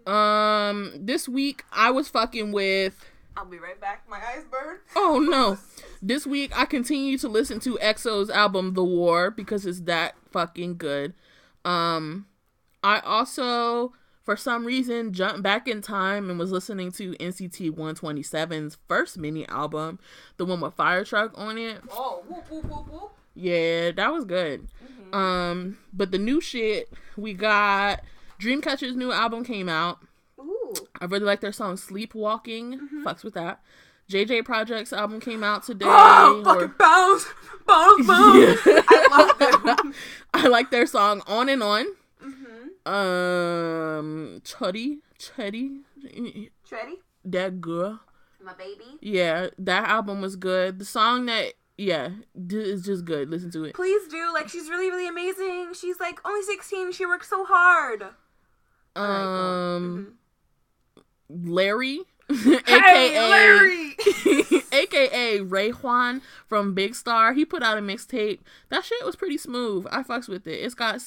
This week I was fucking with. I'll be right back. My eyes burn. Oh no. This week I continue to listen to EXO's album The War because it's that fucking good. I also, for some reason, jumped back in time and was listening to NCT 127's first mini album, the one with Fire Truck on it. Oh, whoop, whoop, whoop, whoop. Yeah, that was good. Mm-hmm. But the new shit, we got Dreamcatcher's new album came out. Ooh. I really like their song Sleepwalking. Mm-hmm. Fucks with that. JJ Project's album came out today. Oh, fucking bounce. Yeah. I love them. I like their song On and On. Mm-hmm. Chuddy. That girl. My baby. Yeah, that album was good. The song that, is just good. Listen to it. Please do. Like, she's really, really amazing. She's like only 16. She works so hard. Larry. Hey, Larry! AKA Ray Juan from Big Star. He put out a mixtape. That shit was pretty smooth. I fucks with it. It's got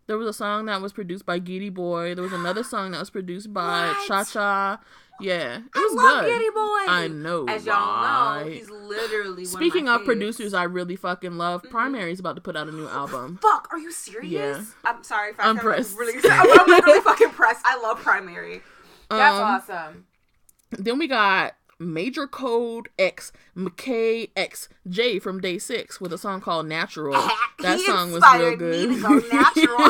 there was a song that was produced by Giddy Boy. There was another song that was produced by Cha Cha. Yeah, it was I love good. Giddy Boy. I know. As y'all know, he's literally Speaking one of of producers I really fucking love, Primary's about to put out a new album. Fuck, are you serious? Yeah. I'm sorry if I'm pressed. I'm literally fucking pressed. I love Primary. That's awesome. Then we got Major Code X McKay X J from Day 6 with a song called Natural. That song was real good. He inspired me to go natural.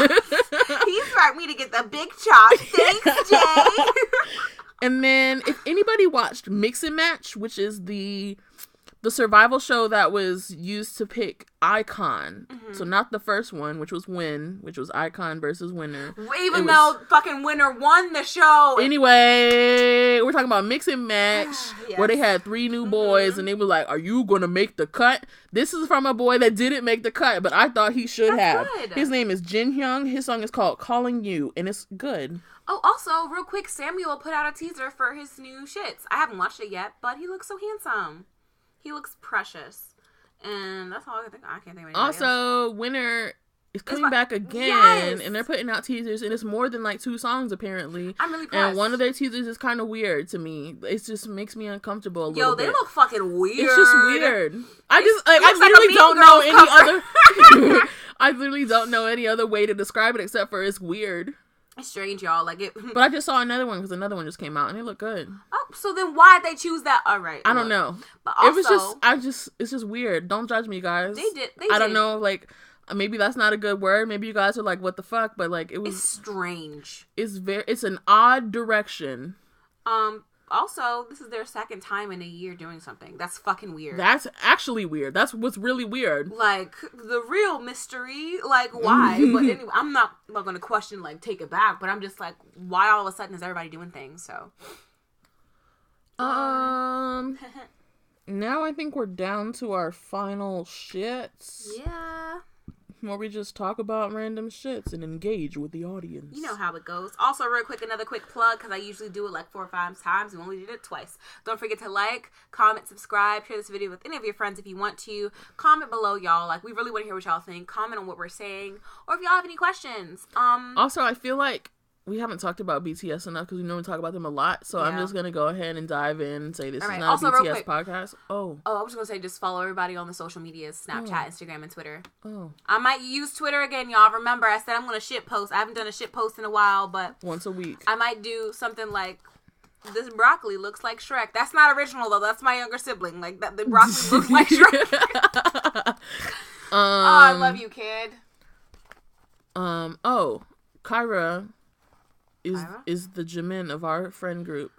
He inspired me to get the big chop. Thanks, Jay. And then if anybody watched Mix and Match, which is the survival show that was used to pick Icon. Mm-hmm. So not the first one, which was Win, which was Icon versus Winner. Even though fucking Winner won the show. Anyway, we're talking about Mix and Match, yes. Where they had 3 new boys, and they were like, are you going to make the cut? This is from a boy that didn't make the cut, but I thought he should have. Good. His name is Jin Hyung. His song is called Calling You, and it's good. Oh, also, real quick, Samuel put out a teaser for his new shits. I haven't watched it yet, but he looks so handsome. He looks precious. And that's all I can think of. I can't think of anything Also, else. Winter is coming back again, and they're putting out teasers, and it's more than like 2 songs apparently. I'm really pressed. And one of their teasers is kind of weird to me. It just makes me uncomfortable a little bit. Yo, they look fucking weird. It's just weird. I literally don't know any other. I literally don't know any other way to describe it except for it's weird. It's strange, y'all. Like it. But I just saw another one because another one just came out and it looked good. Oh, so then why'd they choose that? All right. I don't know. But also, it was just, it's just weird. Don't judge me, guys. I don't know, like, maybe that's not a good word. Maybe you guys are like, what the fuck? But like, it's strange. It's an odd direction. Also, this is their second time in a year doing something. That's fucking weird. That's actually weird. That's what's really weird. Like, the real mystery, like, why? But anyway, I'm not going to question, like, take it back, but I'm just like, why all of a sudden is everybody doing things, so. Now I think we're down to our final shits. Yeah. Where we just talk about random shits and engage with the audience. You know how it goes. Also, real quick, another quick plug, because I usually do it like 4 or 5 times. We only did it twice. Don't forget to like, comment, subscribe, share this video with any of your friends if you want to. Comment below, y'all. Like, we really want to hear what y'all think. Comment on what we're saying, or if y'all have any questions. Also, I feel like we haven't talked about BTS enough because we normally talk about them a lot. So I'm just going to go ahead and dive in and say this is not also, a BTS podcast. Oh, I was going to say just follow everybody on the social medias, Snapchat, Instagram, and Twitter. Oh. I might use Twitter again, y'all. Remember, I said I'm going to shit post. I haven't done a shit post in a while, but once a week. I might do something like, this broccoli looks like Shrek. That's not original, though. That's my younger sibling. Like, that the broccoli looks like Shrek. I love you, kid. Kyra is the Jimin of our friend group,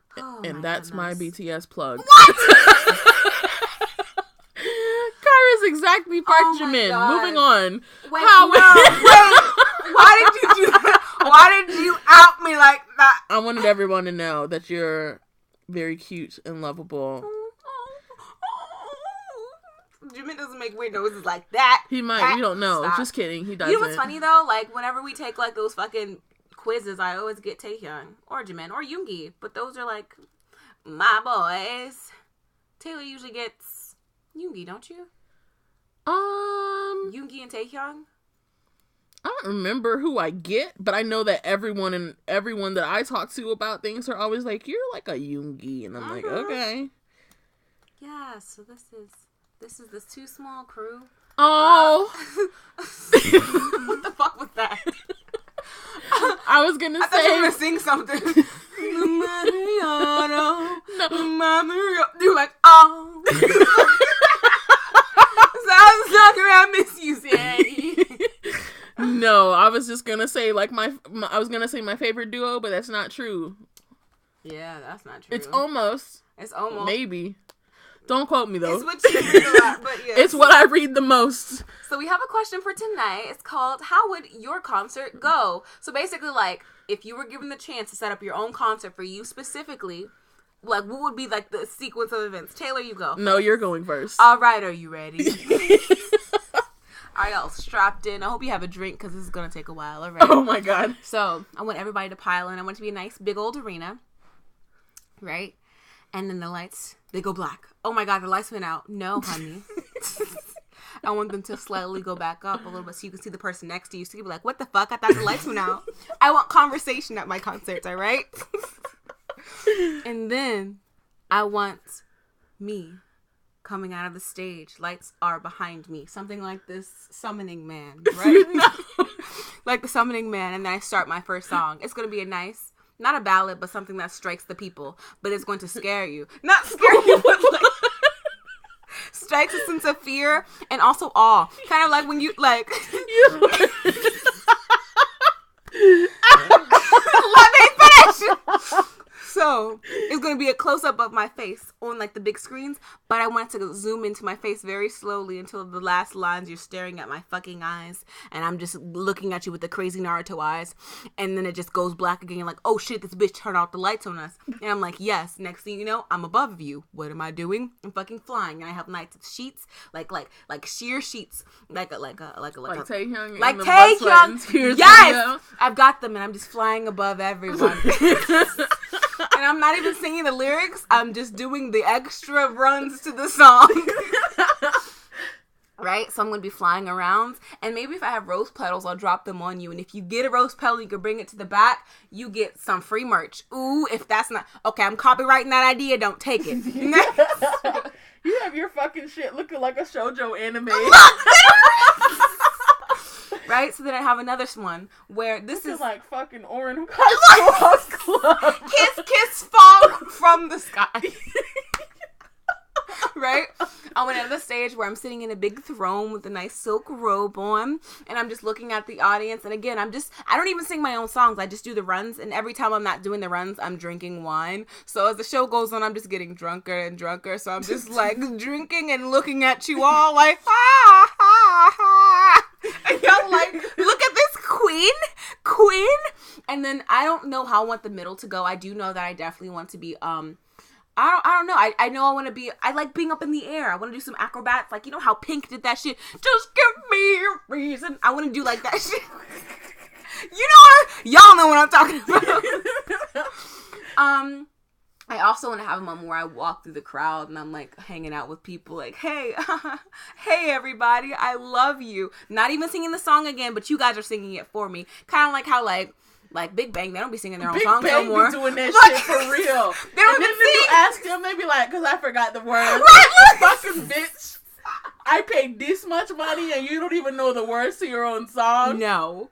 and that's my BTS plug. What? Kyra's exactly part Jimin. Moving on. Wait, why did you do that? Why did you out me like that? I wanted everyone to know that you're very cute and lovable. Jimin doesn't make weird noises like that. He might. You don't know. Stop. Just kidding. He doesn't. You know what's funny though? Like whenever we take like those fucking quizzes, I always get Taehyung or Jimin or Yoongi, but those are like my boys. Taylor usually gets Yoongi, don't you? Yoongi and Taehyung. I don't remember who I get, but I know that everyone that I talk to about things are always like, "You're like a Yoongi," and I'm like, "Okay." Yeah. So this is the Too Small crew. Oh. What the fuck was that? I was gonna say. I thought you were gonna sing something. You're like, oh. Sounds like I miss you, Sadie. No, I was just gonna say like I was gonna say my favorite duo, but that's not true. Yeah, that's not true. It's almost. Maybe. Don't quote me though. It's what you read a lot, but yes. It's what I read the most. So we have a question for tonight. It's called, how would your concert go? So basically, like, if you were given the chance to set up your own concert for you specifically, like, what would be, like, the sequence of events? Taylor, you go. No, you're going first. All right, are you ready? All right, y'all strapped in. I hope you have a drink, because this is going to take a while. All right. Oh, my God. So, I want everybody to pile in. I want it to be a nice, big old arena. Right? And then the lights, they go black. Oh my God, the lights went out. No, honey. I want them to slightly go back up a little bit so you can see the person next to you. So you can be like, what the fuck? I thought the lights went out. I want conversation at my concerts, all right? And then I want me coming out of the stage. Lights are behind me. Something like this summoning man, right? No. Like the summoning man. And then I start my first song. It's going to be a nice... not a ballad, but something that strikes the people. But it's going to scare you. Not scare you, but like... strikes a sense of fear and also awe. Kind of like when you, like... Let me finish! So, it's going to be a close-up of my face on, like, the big screens, but I want to zoom into my face very slowly until the last lines you're staring at my fucking eyes, and I'm just looking at you with the crazy Naruto eyes, and then it just goes black again. You're like, oh shit, this bitch turned off the lights on us. And I'm like, yes, next thing you know, I'm above you. What am I doing? I'm fucking flying, and I have nights of sheets, like sheer sheets, like Taehyung, like Taehyung. Yes, I've got them, and I'm just flying above everyone. And I'm not even singing the lyrics. I'm just doing the extra runs to the song. Right? So I'm going to be flying around. And maybe if I have rose petals, I'll drop them on you. And if you get a rose petal, you can bring it to the back. You get some free merch. Ooh, if that's not... Okay, I'm copywriting that idea. Don't take it. You have your fucking shit looking like a shoujo anime. Right? So then I have another one where this is like fucking Orange High School Club. Kiss fall from the sky. Right? I went to the stage where I'm sitting in a big throne with a nice silk robe on, and I'm just looking at the audience. And again, I don't even sing my own songs. I just do the runs, and every time I'm not doing the runs, I'm drinking wine. So as the show goes on, I'm just getting drunker and drunker. So I'm just like drinking and looking at you all like, ha, ha, ha. And y'all like, look at this queen. And then I don't know how I want the middle to go. I do know that I definitely want to be, I don't know. I know I want to be, I like being up in the air. I want to do some acrobats. Like, you know how Pink did that shit? Just give me a reason. I want to do like that shit. Y'all know what I'm talking about. I also want to have a moment where I walk through the crowd and I'm like hanging out with people like, hey, hey everybody, I love you. Not even singing the song again, but you guys are singing it for me. Kind of like how like Big Bang, they don't be singing their own songs no more. Big Bang be doing that shit for real. They don't and then sing. You ask them, they be like, because I forgot the words. Right, fucking bitch. I paid this much money and you don't even know the words to your own song. No.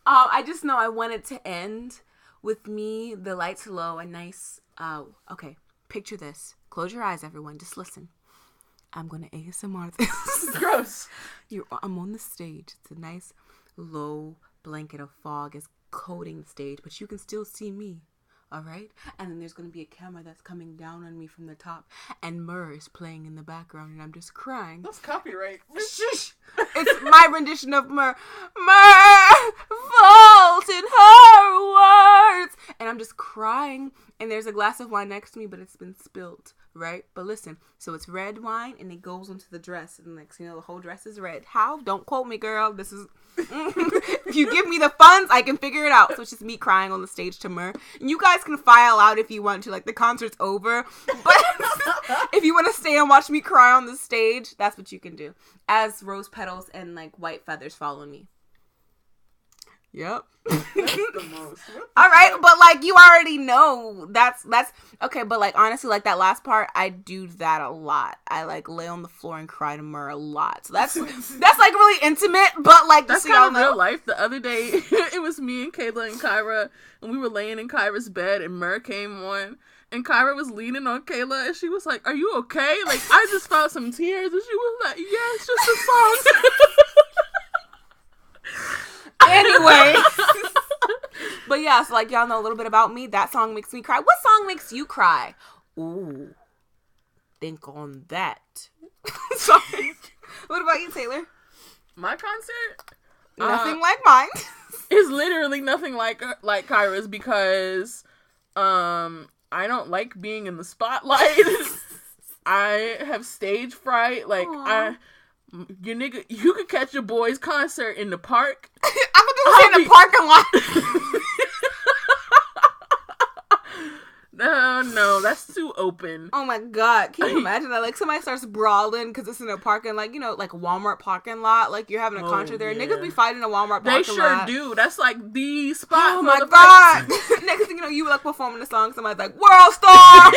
I just know I want it to end with me, the lights low, a nice, okay, picture this. Close your eyes, everyone. Just listen. I'm going to ASMR this. Gross. I'm on the stage. It's a nice low blanket of fog is coating the stage, but you can still see me. All right? And then there's going to be a camera that's coming down on me from the top, and Myrrh is playing in the background, and I'm just crying. That's copyright. Shh! It's my rendition of Myrrh. Myrrh falls in her words. And I'm just crying, and there's a glass of wine next to me, but it's been spilled, right? But listen, so it's red wine, and it goes into the dress, and next, the whole dress is red. How? Don't quote me, girl. This is... If you give me the funds, I can figure it out. So it's just me crying on the stage to Myrrh. And you guys can file out if you want to. Like, the concert's over. But if you want to stay and watch me cry on the stage, that's what you can do. As rose petals and, like, white feathers follow me. Yep. That's the most. All right, but like you already know that's okay. But like honestly, like that last part, I do that a lot. I like lay on the floor and cry to Myrrh a lot. So that's like really intimate. But like that's so y'all kind of know. real life. The other day, it was me and Kayla and Kyra, and we were laying in Kyra's bed, and Myrrh came on. And Kyra was leaning on Kayla, and she was like, "Are you okay?" Like I just felt some tears, and she was like, "Yeah, it's just a song." Anyway. But yeah, so like y'all know a little bit about me. That song makes me cry. What song makes you cry? Ooh. Think on that. Sorry. What about you, Taylor? My concert? Nothing like mine. It's literally nothing like Kyra's because I don't like being in the spotlight. I have stage fright. Like Aww. You could catch your boy's concert in the park. I'm gonna say in the parking lot. No, that's too open. Oh my god, can you imagine that? Like somebody starts brawling because it's in a parking, like like a Walmart parking lot. Like you're having a concert there. Yeah. Niggas be fighting in a Walmart parking lot. They sure do. That's like the spot. Oh my god. Next thing you know, you like performing the song. Somebody's like, "World Star."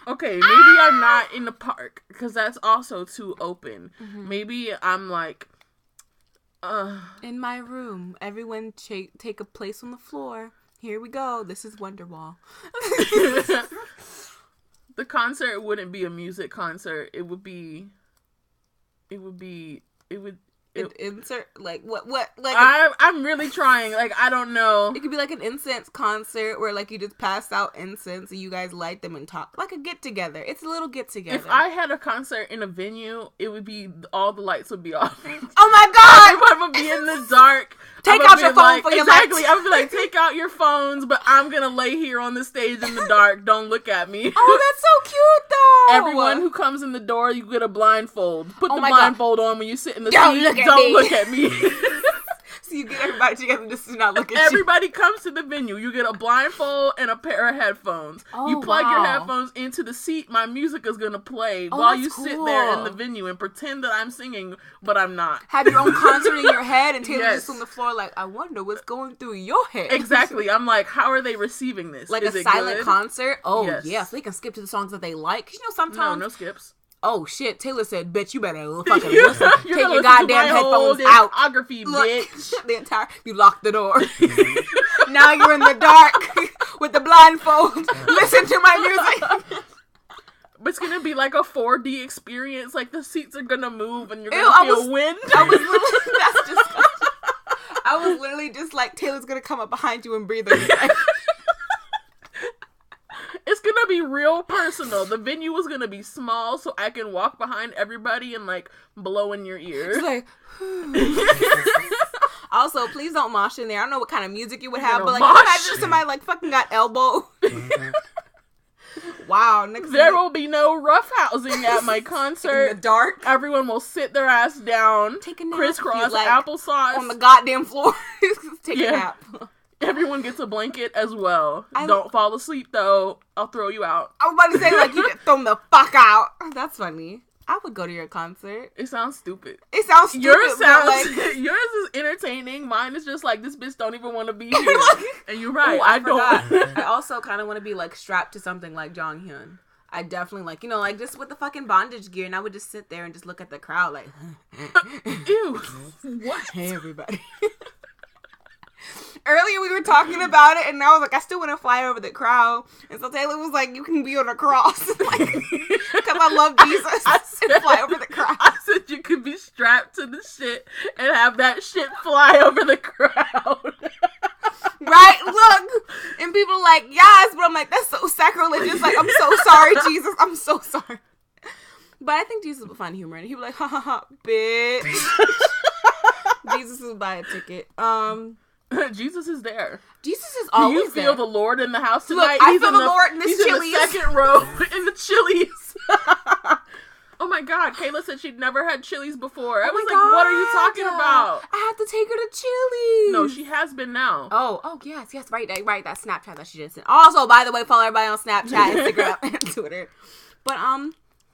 Okay, maybe I'm not in the park because that's also too open. Mm-hmm. Maybe I'm like, in my room. Everyone take a place on the floor. Here we go. This is Wonderwall. The concert wouldn't be a music concert. It would insert like what like I'm really trying. Like I don't know. It could be like an incense concert where like you just pass out incense and you guys light them and talk like a get together. It's a little get together. If I had a concert in a venue, it would be all the lights would be off. Oh my god! Everyone would be in the dark. Take out your phone for your lights. Exactly. I would be like, take out your phones, but I'm gonna lay here on the stage in the dark. Don't look at me. Oh, that's so cute though. Everyone who comes in the door, you get a blindfold. Put the blindfold on when you sit in the seat. Don't look at me. You get everybody together just to not look at Everybody comes to the venue. You get a blindfold and a pair of headphones. You plug your headphones into the seat. My music is going to play while you sit there in the venue and pretend that I'm singing, but I'm not. Have your own concert in your head and Taylor's just on the floor like, I wonder what's going through your head. Exactly. I'm like, how are they receiving this? Like is a silent concert? Oh, yes. So they can skip to the songs that they like. You know, sometimes... No skips. Oh, shit. Taylor said, bitch, you better fucking listen. Take your goddamn headphones out. Bitch. The entire... You locked the door. Now you're in the dark with the blindfold. Listen to my music. But it's going to be like a 4D experience. Like, the seats are going to move and you're going to feel wind. That's disgusting. I was literally just like, Taylor's going to come up behind you and breathe on you. It's going to be real personal. The venue is going to be small so I can walk behind everybody and, like, blow in your ears. It's like... Also, please don't mosh in there. I don't know what kind of music you would have, but, like, imagine somebody, like, fucking got elbow. Wow. There will be no roughhousing at my concert. In the dark. Everyone will sit their ass down. Take a nap. Crisscross applesauce. On the goddamn floor. Take a nap. Everyone gets a blanket as well. Don't fall asleep, though. I'll throw you out. I was about to say, like, you get thrown the fuck out. That's funny. I would go to your concert. It sounds stupid. It sounds stupid. Yours is entertaining. Mine is just like, this bitch don't even want to be here. And you're right. Ooh, I don't. I also kind of want to be, like, strapped to something like Jonghyun. I definitely, like, you know, like, just with the fucking bondage gear. And I would just sit there and just look at the crowd like, ew. What? Hey, everybody. Earlier we were talking about it, and I was like, I still want to fly over the crowd. And so Taylor was like, you can be on a cross. Like, because I love Jesus. And fly over the crowd. I said you could be strapped to the shit and have that shit fly over the crowd. Right? Look. And people are like, yes. But I'm like, that's so sacrilegious. Like, I'm so sorry, Jesus. I'm so sorry. But I think Jesus would find humor in it. He'd be like, ha ha ha, bitch. Jesus would buy a ticket. Jesus is there. Jesus is always there. Do you feel the Lord in the house tonight? Look, I feel the Lord in this Chili's. He's in the second row in the Chili's. Oh my God, Kayla said she'd never had Chili's before. I was like, what are you talking about? I have to take her to Chili's. No, she has been now. Oh, yes, right, that Snapchat that she just sent. Also, by the way, follow everybody on Snapchat, Instagram, and Twitter. But,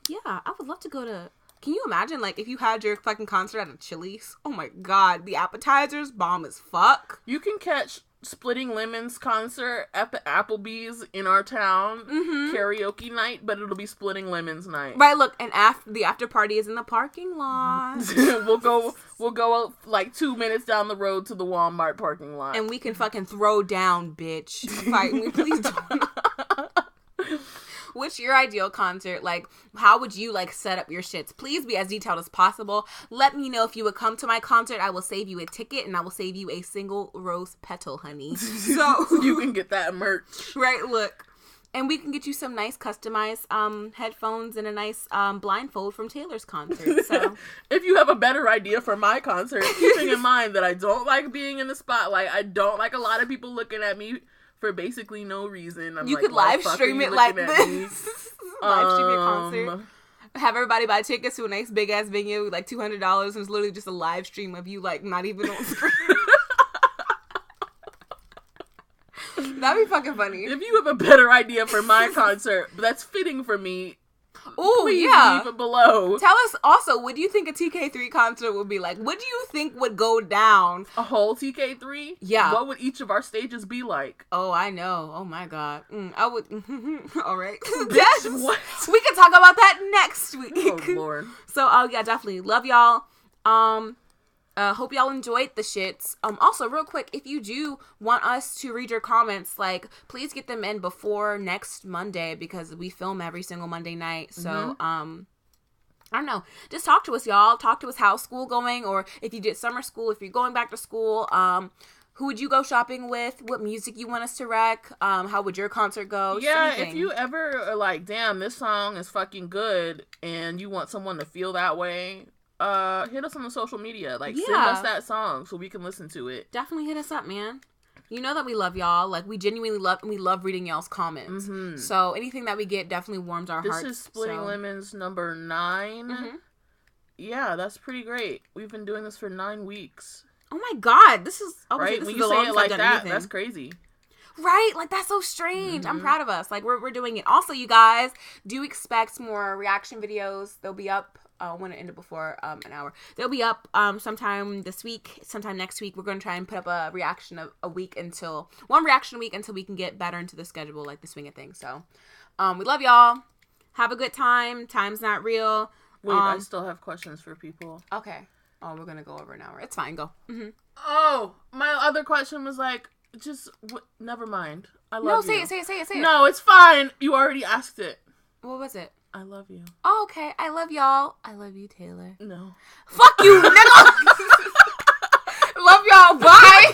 yeah, I would love to go to... Can you imagine, like, if you had your fucking concert at a Chili's? Oh my God, the appetizers bomb as fuck. You can catch Splitting Lemons concert at the Applebee's in our town, karaoke night, but it'll be Splitting Lemons night. Right, look, and the after party is in the parking lot. We'll go like 2 minutes down the road to the Walmart parking lot. And we can fucking throw down, bitch. Fight me, please don't. What's your ideal concert? Like, how would you, like, set up your shits? Please be as detailed as possible. Let me know if you would come to my concert. I will save you a ticket, and I will save you a single rose petal, honey. So you can get that merch. Right, look. And we can get you some nice customized headphones and a nice blindfold from Taylor's concert. So if you have a better idea for my concert, keeping in mind that I don't like being in the spotlight. I don't like a lot of people looking at me for basically no reason. You could live stream it like this. Live stream your concert. Have everybody buy tickets to a nice big ass venue, like $200, and it's literally just a live stream of you, like, not even on screen. That'd be fucking funny. If you have a better idea for my concert that's fitting for me, please leave it below. Tell us also, what do you think a TK3 concert would be like? What do you think would go down? A whole TK3? Yeah. What would each of our stages be like? Oh, I know. Oh my God. I would. All right. Bitch, what? We can talk about that next week. Oh Lord. So, yeah, definitely love y'all. Hope y'all enjoyed the shits. Also, real quick, if you do want us to read your comments, like, please get them in before next Monday, because we film every single Monday night. So, I don't know. Just talk to us, y'all. Talk to us how's school going, or if you did summer school, if you're going back to school, who would you go shopping with? What music you want us to rec? How would your concert go? Yeah, if you ever are like, damn, this song is fucking good, and you want someone to feel that way, hit us on the social media. Like, send us that song so we can listen to it. Definitely hit us up, man. You know that we love y'all. Like, we genuinely love, and we love reading y'all's comments. So anything that we get definitely warms our hearts. This is Splitting Lemons number 9. Yeah, that's pretty great. We've been doing this for 9 weeks. Oh my god, this is right. This When is you the say it longest like I've done that, anything. that's crazy. Right? Like, that's so strange. I'm proud of us. Like, we're doing it. Also, you guys, do expect more reaction videos. They'll be up. I want to end it before an hour. They'll be up sometime this week, sometime next week. We're going to try and put up a reaction one reaction a week until we can get better into the schedule, like the swing of things. So, we love y'all. Have a good time. Time's not real. Wait, I still have questions for people. Okay. Oh, we're going to go over an hour. It's fine. Go. Mm-hmm. Oh, my other question was like, never mind. I love you. No, say it. No, it's fine. You already asked it. What was it? I love you. Oh, okay. I love y'all. I love you, Taylor. No. Fuck you, nigga. Love y'all. Bye.